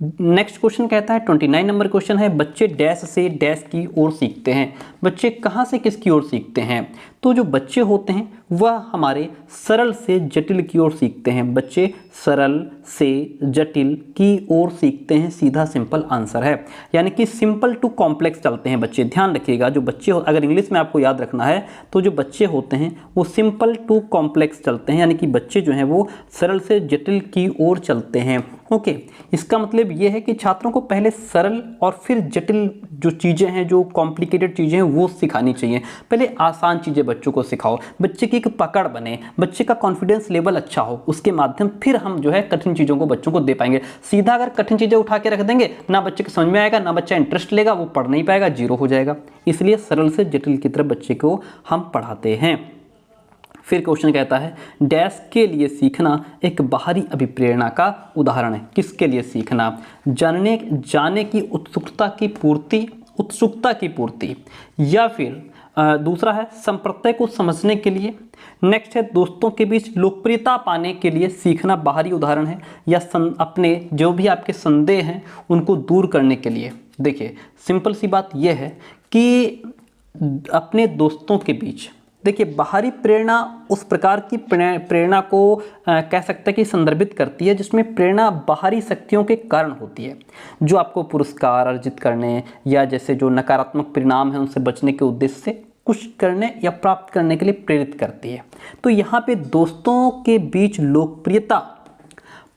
नेक्स्ट क्वेश्चन कहता है 29 नंबर क्वेश्चन है, बच्चे डैश से डैश की ओर सीखते हैं। बच्चे कहाँ से किसकी ओर सीखते हैं? तो जो बच्चे होते हैं वह हमारे सरल से जटिल की ओर सीखते हैं। बच्चे सरल से जटिल की ओर सीखते हैं, सीधा सिंपल आंसर है। यानी कि सिंपल टू कॉम्प्लेक्स चलते हैं बच्चे। ध्यान रखिएगा, जो बच्चे अगर इंग्लिश में आपको याद रखना है तो जो बच्चे होते हैं वो सिंपल टू कॉम्प्लेक्स चलते हैं, यानी कि बच्चे जो हैं वो सरल से जटिल की ओर चलते हैं। ओके, इसका मतलब ये है कि छात्रों को पहले सरल और फिर जटिल जो चीज़ें हैं, जो कॉम्प्लिकेटेड चीज़ें हैं वो सिखानी चाहिए। पहले आसान चीज़ें बच्चों को सिखाओ, बच्चे की एक पकड़ बने, बच्चे का कॉन्फिडेंस लेवल अच्छा हो, उसके माध्यम फिर हम जो है कठिन चीज़ों को बच्चों को दे पाएंगे। सीधा अगर कठिन चीज़ें उठा के रख देंगे, ना बच्चे को समझ में आएगा, ना बच्चा इंटरेस्ट लेगा, वो पढ़ नहीं पाएगा, जीरो हो जाएगा। इसलिए सरल से जटिल की तरफ बच्चे को हम पढ़ाते हैं। फिर क्वेश्चन कहता है, डैश के लिए सीखना एक बाहरी अभिप्रेरणा का उदाहरण है। किसके लिए सीखना? जाने की उत्सुकता की पूर्ति या फिर दूसरा है संप्रत्यय को समझने के लिए। नेक्स्ट है दोस्तों के बीच लोकप्रियता पाने के लिए सीखना बाहरी उदाहरण है, या अपने जो भी आपके संदेह हैं उनको दूर करने के लिए। देखिए सिंपल सी बात यह है कि अपने दोस्तों के बीच, देखिए बाहरी प्रेरणा उस प्रकार की प्रेरणा को कह सकते हैं कि संदर्भित करती है जिसमें प्रेरणा बाहरी शक्तियों के कारण होती है, जो आपको पुरस्कार अर्जित करने या जैसे जो नकारात्मक परिणाम है उनसे बचने के उद्देश्य से कुछ करने या प्राप्त करने के लिए प्रेरित करती है। तो यहाँ पे दोस्तों के बीच लोकप्रियता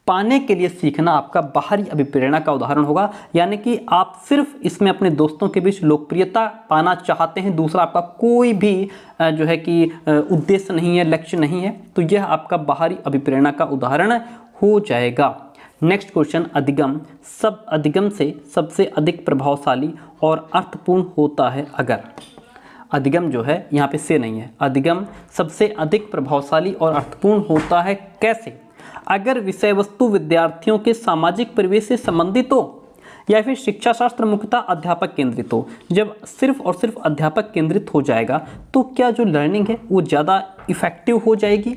पाने के लिए सीखना आपका बाहरी अभिप्रेरणा का उदाहरण होगा, यानी कि आप सिर्फ इसमें अपने दोस्तों के बीच लोकप्रियता पाना चाहते हैं, दूसरा आपका कोई भी जो है कि उद्देश्य नहीं है, लक्ष्य नहीं है, तो यह आपका बाहरी अभिप्रेरणा का उदाहरण हो जाएगा। नेक्स्ट क्वेश्चन, अधिगम से सबसे अधिक प्रभावशाली और अर्थपूर्ण होता है अगर। अधिगम जो है यहाँ पे से नहीं है, अधिगम सबसे अधिक प्रभावशाली और अर्थपूर्ण होता है कैसे? अगर विषय वस्तु विद्यार्थियों के सामाजिक परिवेश से संबंधित हो, या फिर शिक्षा शास्त्र मुख्यतः अध्यापक केंद्रित हो। जब सिर्फ और सिर्फ अध्यापक केंद्रित हो जाएगा तो क्या जो लर्निंग है वो ज़्यादा इफेक्टिव हो जाएगी,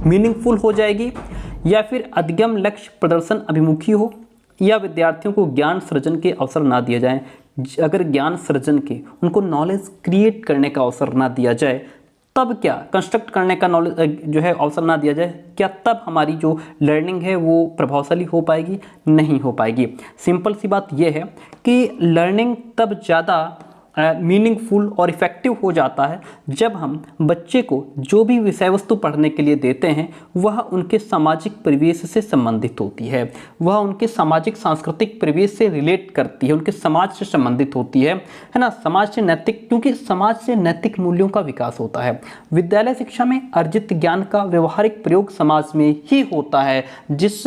मीनिंगफुल हो जाएगी, या फिर अधिगम लक्ष्य प्रदर्शन अभिमुखी हो, या विद्यार्थियों को ज्ञान सृजन के अवसर ना दिया जाए। अगर ज्ञान सृजन के, उनको नॉलेज क्रिएट करने का अवसर ना दिया जाए, तब क्या कंस्ट्रक्ट करने का नॉलेज जो है अवसर ना दिया जाए, क्या तब हमारी जो लर्निंग है वो प्रभावशाली हो पाएगी? नहीं हो पाएगी। सिंपल सी बात यह है कि लर्निंग तब ज़्यादा मीनिंगफुल और इफ़ेक्टिव हो जाता है जब हम बच्चे को जो भी विषय वस्तु पढ़ने के लिए देते हैं वह उनके सामाजिक परिवेश से संबंधित होती है, वह उनके सामाजिक सांस्कृतिक परिवेश से रिलेट करती है, उनके समाज से संबंधित होती है ना, समाज से नैतिक, क्योंकि समाज से नैतिक मूल्यों का विकास होता है। विद्यालय शिक्षा में अर्जित ज्ञान का व्यवहारिक प्रयोग समाज में ही होता है। जिस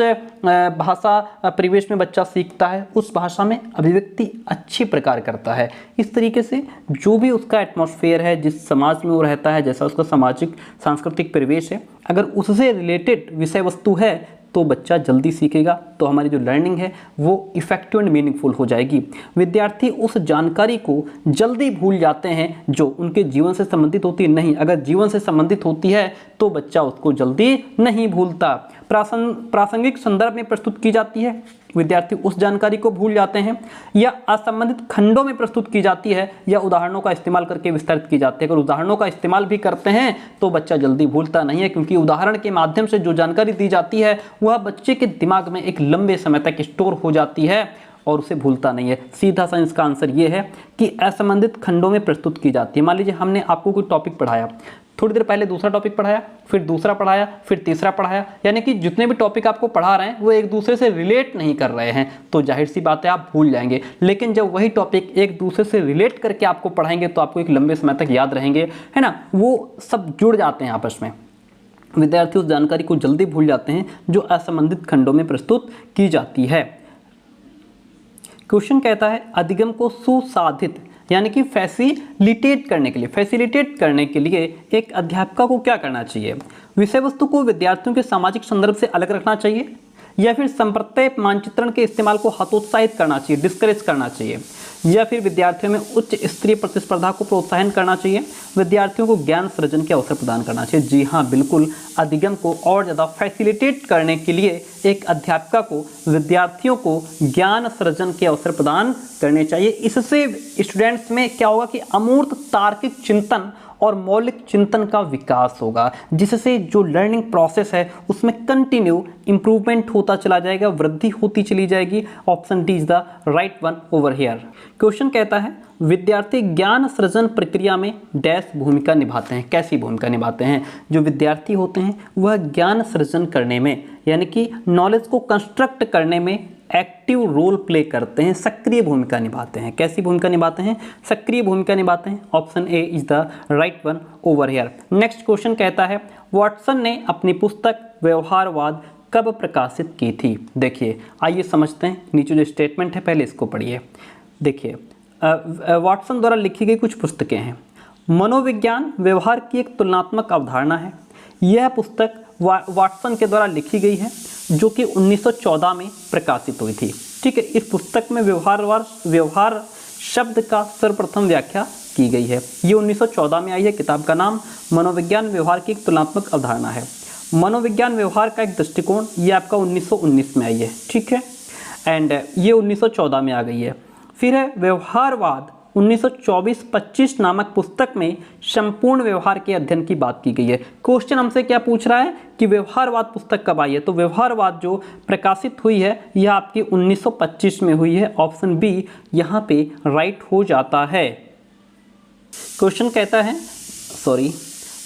भाषा परिवेश में बच्चा सीखता है उस भाषा में अभिव्यक्ति अच्छी प्रकार करता है। इस तरीके से जो भी उसका एटमॉस्फेयर है, जिस समाज में वो रहता है, जैसा उसका सामाजिक सांस्कृतिक परिवेश है, अगर उससे रिलेटेड विषय वस्तु है तो बच्चा जल्दी सीखेगा, तो हमारी जो लर्निंग है वो इफेक्टिव एंड मीनिंगफुल हो जाएगी। विद्यार्थी उस जानकारी को जल्दी भूल जाते हैं जो उनके जीवन से संबंधित होती नहीं, अगर जीवन से संबंधित होती है तो बच्चा उसको जल्दी नहीं भूलता। प्रासंगिक संदर्भ में प्रस्तुत की जाती है, विद्यार्थी उस जानकारी को भूल जाते हैं, या असंबंधित खंडों में प्रस्तुत की जाती है, या उदाहरणों का इस्तेमाल करके विस्तारित की जाती है। अगर उदाहरणों का इस्तेमाल भी करते हैं तो बच्चा जल्दी भूलता नहीं है, क्योंकि उदाहरण के माध्यम से जो जानकारी दी जाती है वह बच्चे के दिमाग में एक लंबे समय तक स्टोर हो जाती है और उसे भूलता नहीं है। सीधा सा इसका आंसर ये है कि असंबंधित खंडों में प्रस्तुत की जाती है। मान लीजिए हमने आपको कोई टॉपिक पढ़ाया, थोड़ी देर पहले दूसरा टॉपिक पढ़ाया, फिर दूसरा पढ़ाया, फिर तीसरा पढ़ाया, यानी कि जितने भी टॉपिक आपको पढ़ा रहे हैं वो एक दूसरे से रिलेट नहीं कर रहे हैं, तो जाहिर सी बात है आप भूल जाएंगे। लेकिन जब वही टॉपिक एक दूसरे से रिलेट करके आपको पढ़ाएंगे तो आपको एक लंबे समय तक याद रहेंगे, है ना, वो सब जुड़ जाते हैं आपस में। विद्यार्थी उस जानकारी को जल्दी भूल जाते हैं जो असंबंधित खंडों में प्रस्तुत की जाती है। क्वेश्चन कहता है अधिगम को सुसाधित यानी कि फैसिलिटेट करने के लिए एक अध्यापक को क्या करना चाहिए? विषय वस्तु को विद्यार्थियों के सामाजिक संदर्भ से अलग रखना चाहिए, या फिर संप्रत्यय मानचित्रण के इस्तेमाल को हतोत्साहित करना चाहिए, डिस्करेज करना चाहिए, या फिर विद्यार्थियों में उच्च स्तरीय प्रतिस्पर्धा को प्रोत्साहन करना चाहिए, विद्यार्थियों को ज्ञान सृजन के अवसर प्रदान करना चाहिए। जी हाँ, बिल्कुल, अधिगम को और ज़्यादा फैसिलिटेट करने के लिए एक अध्यापक को विद्यार्थियों को ज्ञान सृजन के अवसर प्रदान करने चाहिए। इससे स्टूडेंट्स में क्या होगा कि अमूर्त तार्किक चिंतन और मौलिक चिंतन का विकास होगा, जिससे जो लर्निंग प्रोसेस है उसमें कंटिन्यू इंप्रूवमेंट होता चला जाएगा, वृद्धि होती चली जाएगी। Option D is the right one over here. Question कहता है विद्यार्थी ज्ञान सृजन प्रक्रिया में डैश भूमिका निभाते हैं। कैसी भूमिका निभाते हैं? जो विद्यार्थी होते हैं वह ज्ञान सृजन करने में यानी कि नॉलेज को कंस्ट्रक्ट करने में एक्टिव रोल प्ले करते हैं, सक्रिय भूमिका निभाते हैं। कैसी भूमिका निभाते हैं? सक्रिय भूमिका निभाते हैं। Option A is the right one over here. Next question कहता है वाटसन ने अपनी पुस्तक व्यवहारवाद कब प्रकाशित की थी? देखिए, आइए समझते हैं। नीचे जो स्टेटमेंट है पहले इसको पढ़िए। देखिए, वाटसन द्वारा लिखी गई कुछ पुस्तकें हैं। मनोविज्ञान व्यवहार की एक तुलनात्मक अवधारणा है। यह पुस्तक वाटसन के द्वारा लिखी गई है जो कि 1914 में प्रकाशित हुई थी। ठीक है, इस पुस्तक में व्यवहार शब्द का सर्वप्रथम व्याख्या की गई है। ये 1914 में आई है। किताब का नाम मनोविज्ञान व्यवहार की एक तुलनात्मक अवधारणा है। मनोविज्ञान व्यवहार का एक दृष्टिकोण, ये आपका 1919 में आई है, ठीक है, एंड ये 1914 में आ गई है। फिर है व्यवहारवाद, 1924-25 नामक पुस्तक में संपूर्ण व्यवहार के अध्ययन की बात की गई है। क्वेश्चन हमसे क्या पूछ रहा है कि व्यवहारवाद पुस्तक कब आई है, तो व्यवहारवाद जो प्रकाशित हुई है यह आपकी 1925 में हुई है। ऑप्शन बी यहाँ पे राइट हो जाता है। क्वेश्चन कहता है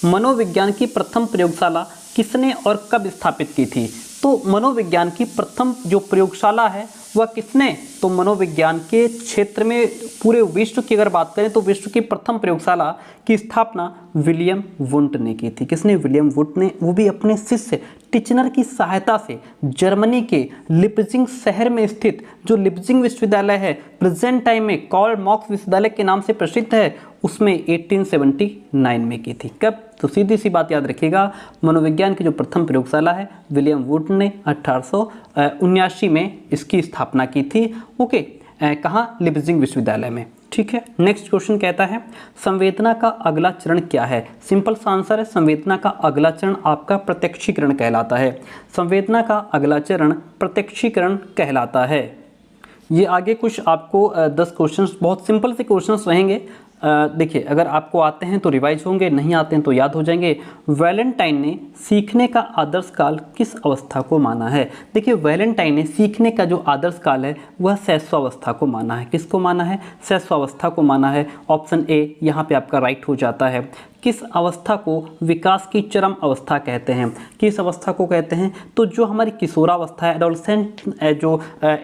मनोविज्ञान की प्रथम प्रयोगशाला किसने और कब स्थापित की थी। तो मनोविज्ञान की प्रथम जो प्रयोगशाला है वह किसने, तो मनोविज्ञान के क्षेत्र में पूरे विश्व की अगर बात करें तो विश्व की प्रथम प्रयोगशाला की स्थापना विलियम वुंट ने की थी। किसने, विलियम वुंट ने, वो भी अपने शिष्य टिचनर की सहायता से जर्मनी के लिप्जिंग शहर में स्थित जो लिप्जिंग विश्वविद्यालय है, प्रेजेंट टाइम में कार्ल मार्क्स विश्वविद्यालय के नाम से प्रसिद्ध है, उसमें 1879 में की थी। कब, तो सीधी सी बात याद रखिएगा, मनोविज्ञान की जो प्रथम प्रयोगशाला है विलियम वुंट ने 1879 में इसकी स्थापना की थी। ओके, कहाँ, लिप्जिंग विश्वविद्यालय में, ठीक है। नेक्स्ट क्वेश्चन कहता है संवेदना का अगला चरण क्या है। सिंपल सा आंसर है, संवेदना का अगला चरण आपका प्रत्यक्षीकरण कहलाता है। संवेदना का अगला चरण प्रत्यक्षीकरण कहलाता है। ये आगे कुछ आपको 10 क्वेश्चंस, बहुत सिंपल से क्वेश्चंस रहेंगे। देखिए, अगर आपको आते हैं तो रिवाइज होंगे, नहीं आते हैं तो याद हो जाएंगे। वैलेंटाइन ने सीखने का आदर्श काल किस अवस्था को माना है। देखिए, वैलेंटाइन ने सीखने का जो आदर्श काल है वह शैशवावस्था को माना है। किसको माना है, शैशवावस्था को माना है। ऑप्शन ए यहाँ पे आपका राइट हो जाता है। किस अवस्था को विकास की चरम अवस्था कहते हैं, किस अवस्था को कहते हैं, तो जो हमारी किशोरावस्था है,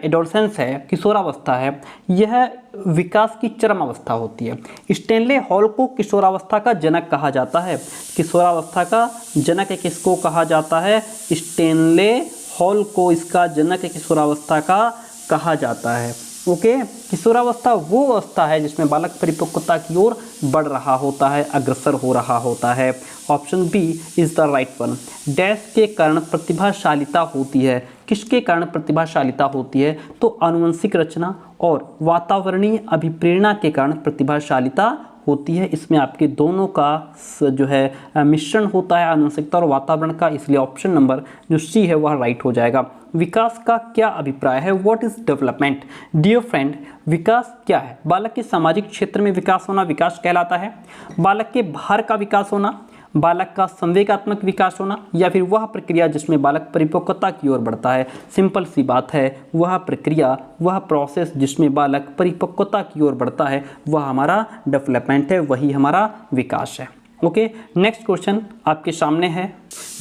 एडोलसेंस है, किशोरावस्था है, यह विकास की चरम अवस्था होती है। स्टेनले हॉल को किशोरावस्था का जनक कहा जाता है। किशोरावस्था का जनक किसको कहा जाता है, स्टेनले हॉल को इसका जनक किशोरावस्था का कहा जाता है। ओके, किशोरावस्था वो अवस्था है जिसमें बालक परिपक्वता की ओर बढ़ रहा होता है, अग्रसर हो रहा होता है। Option B is the right one. Dash के कारण प्रतिभाशालिता होती है। किसके कारण प्रतिभाशालिता होती है, तो आनुवंशिक रचना और वातावरणीय अभिप्रेरणा के कारण प्रतिभाशालिता होती है। इसमें आपके दोनों का जो है मिश्रण होता है, आनुवंशिकता और वातावरण का, इसलिए ऑप्शन नंबर जो सी है वह राइट हो जाएगा। विकास का क्या अभिप्राय है, what is development. Dear friend, विकास क्या है, बालक के सामाजिक क्षेत्र में विकास होना विकास कहलाता है, बालक के बाहर का विकास होना, बालक का संवेगात्मक विकास होना, या फिर वह प्रक्रिया जिसमें बालक परिपक्वता की ओर बढ़ता है। सिंपल सी बात है, वह प्रक्रिया, वह प्रोसेस जिसमें बालक परिपक्वता की ओर बढ़ता है वह हमारा डेवलपमेंट है, वही हमारा विकास है। ओके, नेक्स्ट क्वेश्चन आपके सामने है,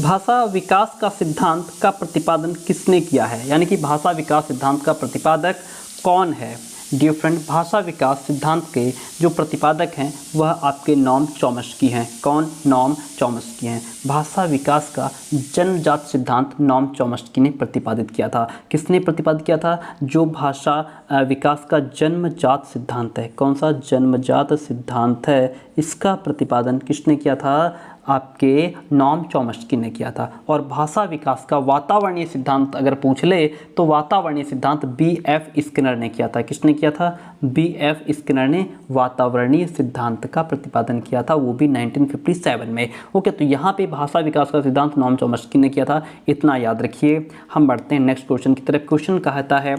भाषा विकास का सिद्धांत का प्रतिपादन किसने किया है, यानी कि भाषा विकास सिद्धांत का प्रतिपादक कौन है। डियर फ्रेंड, भाषा विकास सिद्धांत के जो प्रतिपादक हैं वह आपके नॉम चॉम्स्की हैं। कौन, नॉम चॉम्स्की हैं। भाषा विकास का जन्मजात सिद्धांत नॉम चॉम्स्की ने प्रतिपादित किया था। किसने प्रतिपादित किया था, जो भाषा विकास का जन्मजात सिद्धांत है, कौन सा जन्मजात सिद्धांत है, इसका प्रतिपादन किसने किया था, आपके नॉम चॉम्स्की ने किया था। और भाषा विकास का वातावरणीय सिद्धांत अगर पूछ ले तो वातावरणीय सिद्धांत B.F. स्किनर ने किया था। किसने किया था, B.F. स्किनर ने वातावरणीय सिद्धांत का प्रतिपादन किया था, वो भी 1957 में। ओके, तो यहाँ पे भाषा विकास का सिद्धांत नॉम चॉम्स्की ने किया था, इतना याद रखिए। हम बढ़ते हैं नेक्स्ट क्वेश्चन की तरफ। क्वेश्चन कहता है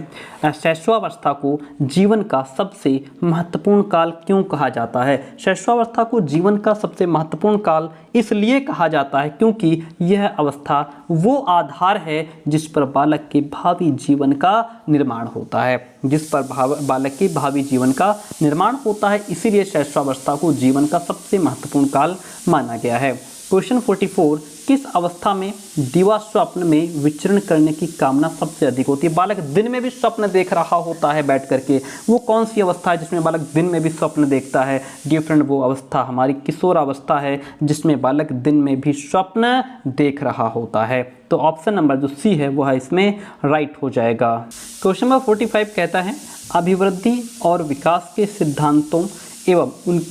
शैशवावस्था को जीवन का सबसे महत्वपूर्ण काल क्यों कहा जाता है। शैशवावस्था को जीवन का सबसे महत्वपूर्ण काल इसलिए कहा जाता है क्योंकि यह अवस्था वो आधार है जिस पर बालक के भावी जीवन का निर्माण होता है, जिस पर बालक के भावी जीवन का निर्माण होता है, इसीलिए शैशवावस्था को जीवन का सबसे महत्वपूर्ण काल माना गया है। क्वेश्चन 44, किस अवस्था में दिवा स्वप्न में विचरण करने की कामना सबसे अधिक होती है। बालक दिन में भी स्वप्न देख रहा होता है बैठ करके, वो कौन सी अवस्था है जिसमें बालक दिन में भी स्वप्न देखता है। डियर फ्रेंड, वो अवस्था हमारी किशोर अवस्था है जिसमें बालक दिन में भी स्वप्न देख रहा होता है। तो ऑप्शन नंबर जो सी है वह इसमें राइट हो जाएगा। क्वेश्चन नंबर 45 कहता है अभिवृद्धि और विकास के सिद्धांतों एवं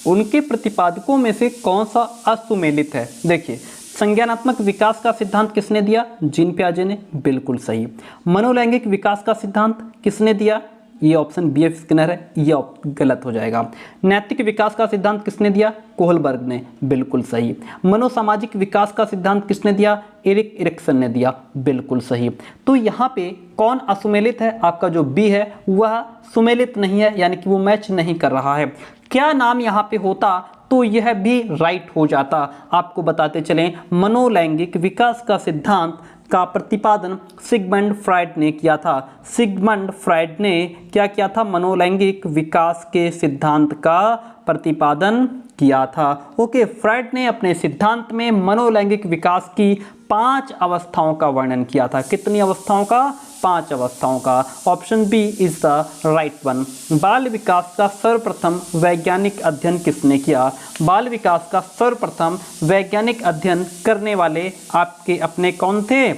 उनके प्रतिपादकों में से कौन सा असुमेलित है। देखिए, संज्ञानात्मक विकास का सिद्धांत किसने दिया, जीन पियाजे ने, बिल्कुल सही। मनोलैंगिक विकास का सिद्धांत किसने दिया, ये ऑप्शन BF स्किनर है, ये गलत हो जाएगा। नैतिक विकास का सिद्धांत किसने दिया? कोहलबर्ग ने, बिल्कुल सही। मनोसामाजिक विकास का सिद्धांत किसने दिया? एरिक एरिक्सन ने दिया, बिल्कुल सही। तो यहाँ पे कौन असुमेलित है? आपका जो बी है वह सुमेलित नहीं है, यानी कि वो मैच नहीं कर रहा है। क्या नाम यहाँ पे होता तो यह भी राइट हो जाता। आपको बताते चलें, मनोलैंगिक विकास का सिद्धांत का प्रतिपादन सिगमंड फ्राइड ने किया था। सिगमंड फ्राइड ने क्या किया था? मनोलैंगिक विकास के सिद्धांत का प्रतिपादन किया था। ओके, फ्राइड ने अपने सिद्धांत में मनोलैंगिक विकास की 5 अवस्थाओं का वर्णन किया था। कितनी अवस्थाओं का? 5 अवस्थाओं का। Option B is the right one. बाल विकास का सर्वप्रथम वैज्ञानिक अध्ययन किसने किया? बाल विकास का सर्वप्रथम वैज्ञानिक अध्ययन करने वाले आपके अपने कौन थे?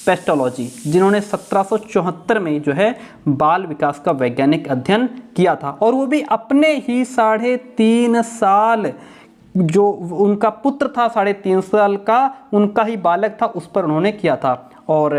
पेस्टोलॉजी, जिन्होंने 1774 में जो है बाल विकास का वैज्ञानिक अध्ययन किया था, और वो भी अपने ही 3.5 साल, जो उनका पुत्र था 3.5 साल का, उनका ही बालक था, उस पर उन्होंने किया था। और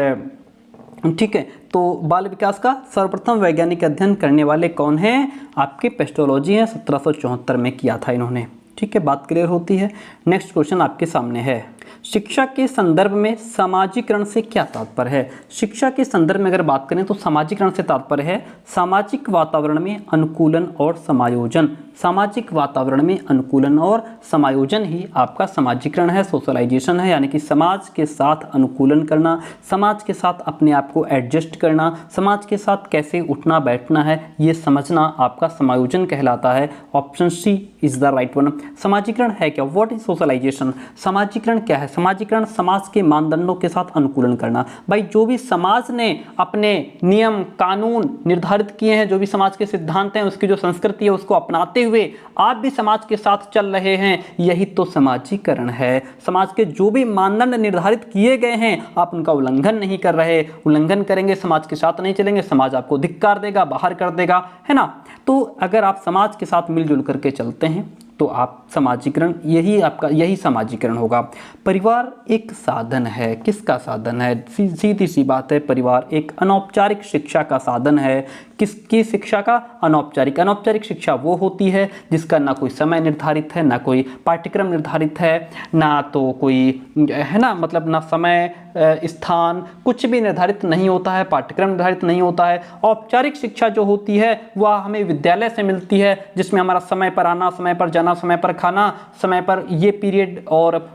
ठीक है, तो बाल विकास का सर्वप्रथम वैज्ञानिक अध्ययन करने वाले कौन हैं? आपके पेस्टोलॉजी हैं, 1774 में किया था इन्होंने। ठीक है, बात क्लियर होती है। नेक्स्ट क्वेश्चन आपके सामने है, शिक्षा के संदर्भ में सामाजिकरण से क्या तात्पर्य है? शिक्षा के संदर्भ में अगर बात करें तो सामाजिकरण से तात्पर्य है सामाजिक वातावरण में अनुकूलन और समायोजन। सामाजिक वातावरण में अनुकूलन और समायोजन ही आपका समाजीकरण है, सोशलाइजेशन है, यानी कि समाज के साथ अनुकूलन करना, समाज के साथ अपने आप को एडजस्ट करना, समाज के साथ कैसे उठना बैठना है, ये समझना आपका समायोजन कहलाता है। Option C is the right one. समाजीकरण है क्या? What is socialisation? समाजीकरण क्या है? समाजीकरण समाज के मानदंडों के साथ अनुकूलन करना। भाई, जो भी समाज ने अपने नियम कानून निर्धारित किए हैं, जो भी समाज के सिद्धांत हैं, उसकी जो संस्कृति है, उसको अपनाते हुए आप भी समाज के साथ चल रहे हैं, यही तो समाजीकरण है। समाज के जो भी मानदंड निर्धारित किए गए हैं, आप उनका उल्लंघन नहीं कर रहे। उल्लंघन करेंगे, समाज के साथ नहीं चलेंगे, समाज आपको धिक्कार देगा, बाहर कर देगा, है ना। तो अगर आप समाज के साथ मिलजुल करके चलते हैं तो आप समाजीकरण, यही समाजीकरण होगा। परिवार एक साधन है। किसका साधन है? सीधी सी बात है, परिवार एक अनौपचारिक शिक्षा का साधन है। किसकी शिक्षा का? अनौपचारिक। अनौपचारिक शिक्षा वो होती है जिसका ना कोई समय निर्धारित है, ना कोई पाठ्यक्रम निर्धारित है, ना तो कोई, है ना, मतलब ना समय स्थान कुछ भी निर्धारित नहीं होता है, पाठ्यक्रम निर्धारित नहीं होता है। औपचारिक शिक्षा जो होती है वह हमें विद्यालय से मिलती है, जिसमें हमारा समय पर आना, समय पर जाना, समय पर खाना, समय पर ये पीरियड, और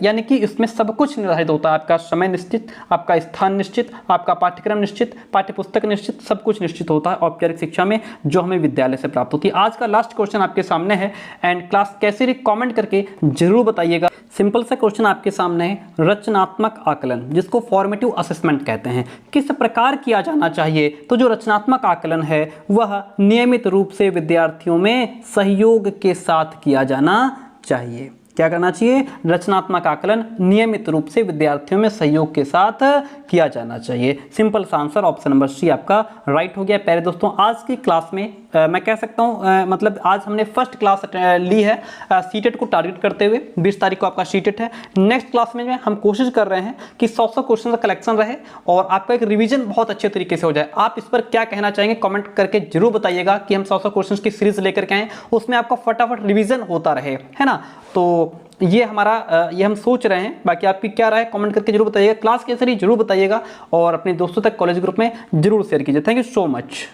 यानी कि इसमें सब कुछ निर्धारित होता है। आपका समय निश्चित, आपका स्थान निश्चित, आपका पाठ्यक्रम निश्चित, पाठ्यपुस्तक निश्चित, सब कुछ निश्चित होता है औपचारिक शिक्षा में, जो हमें विद्यालय से प्राप्त होती है। आज का लास्ट क्वेश्चन आपके सामने है, एंड क्लास कैसी रही कमेंट करके जरूर बताइएगा। सिंपल सा क्वेश्चन आपके सामने है, रचनात्मक आकलन, जिसको फॉर्मेटिव असेसमेंट कहते हैं, किस प्रकार किया जाना चाहिए? तो जो रचनात्मक आकलन है वह नियमित रूप से विद्यार्थियों में सहयोग के साथ किया जाना चाहिए। क्या करना चाहिए? रचनात्मक आकलन नियमित रूप से विद्यार्थियों में सहयोग के साथ किया जाना चाहिए। सिंपल सा आंसर ऑप्शन नंबर सी आपका राइट हो गया। प्यारे दोस्तों, आज की क्लास में मैं कह सकता हूँ, मतलब आज हमने फर्स्ट क्लास ली है सीटेट को टारगेट करते हुए। 20 तारीख को आपका सीटेट है। नेक्स्ट क्लास में हम कोशिश कर रहे हैं कि 100 क्वेश्चन का कलेक्शन रहे और आपका एक रिवीजन बहुत अच्छे तरीके से हो जाए। आप इस पर क्या कहना चाहेंगे कमेंट करके जरूर बताइएगा कि हम 100 क्वेश्चन की सीरीज लेकर के आए, उसमें आपका फटाफट रिवीजन होता रहे, है ना। तो ये हमारा ये हम सोच रहे हैं। बाकी आपकी क्या राय कमेंट करके जरूर बताइएगा। क्लास कैसे रही जरूर बताइएगा और अपने दोस्तों तक कॉलेज ग्रुप में जरूर शेयर कीजिए। Thank you so much.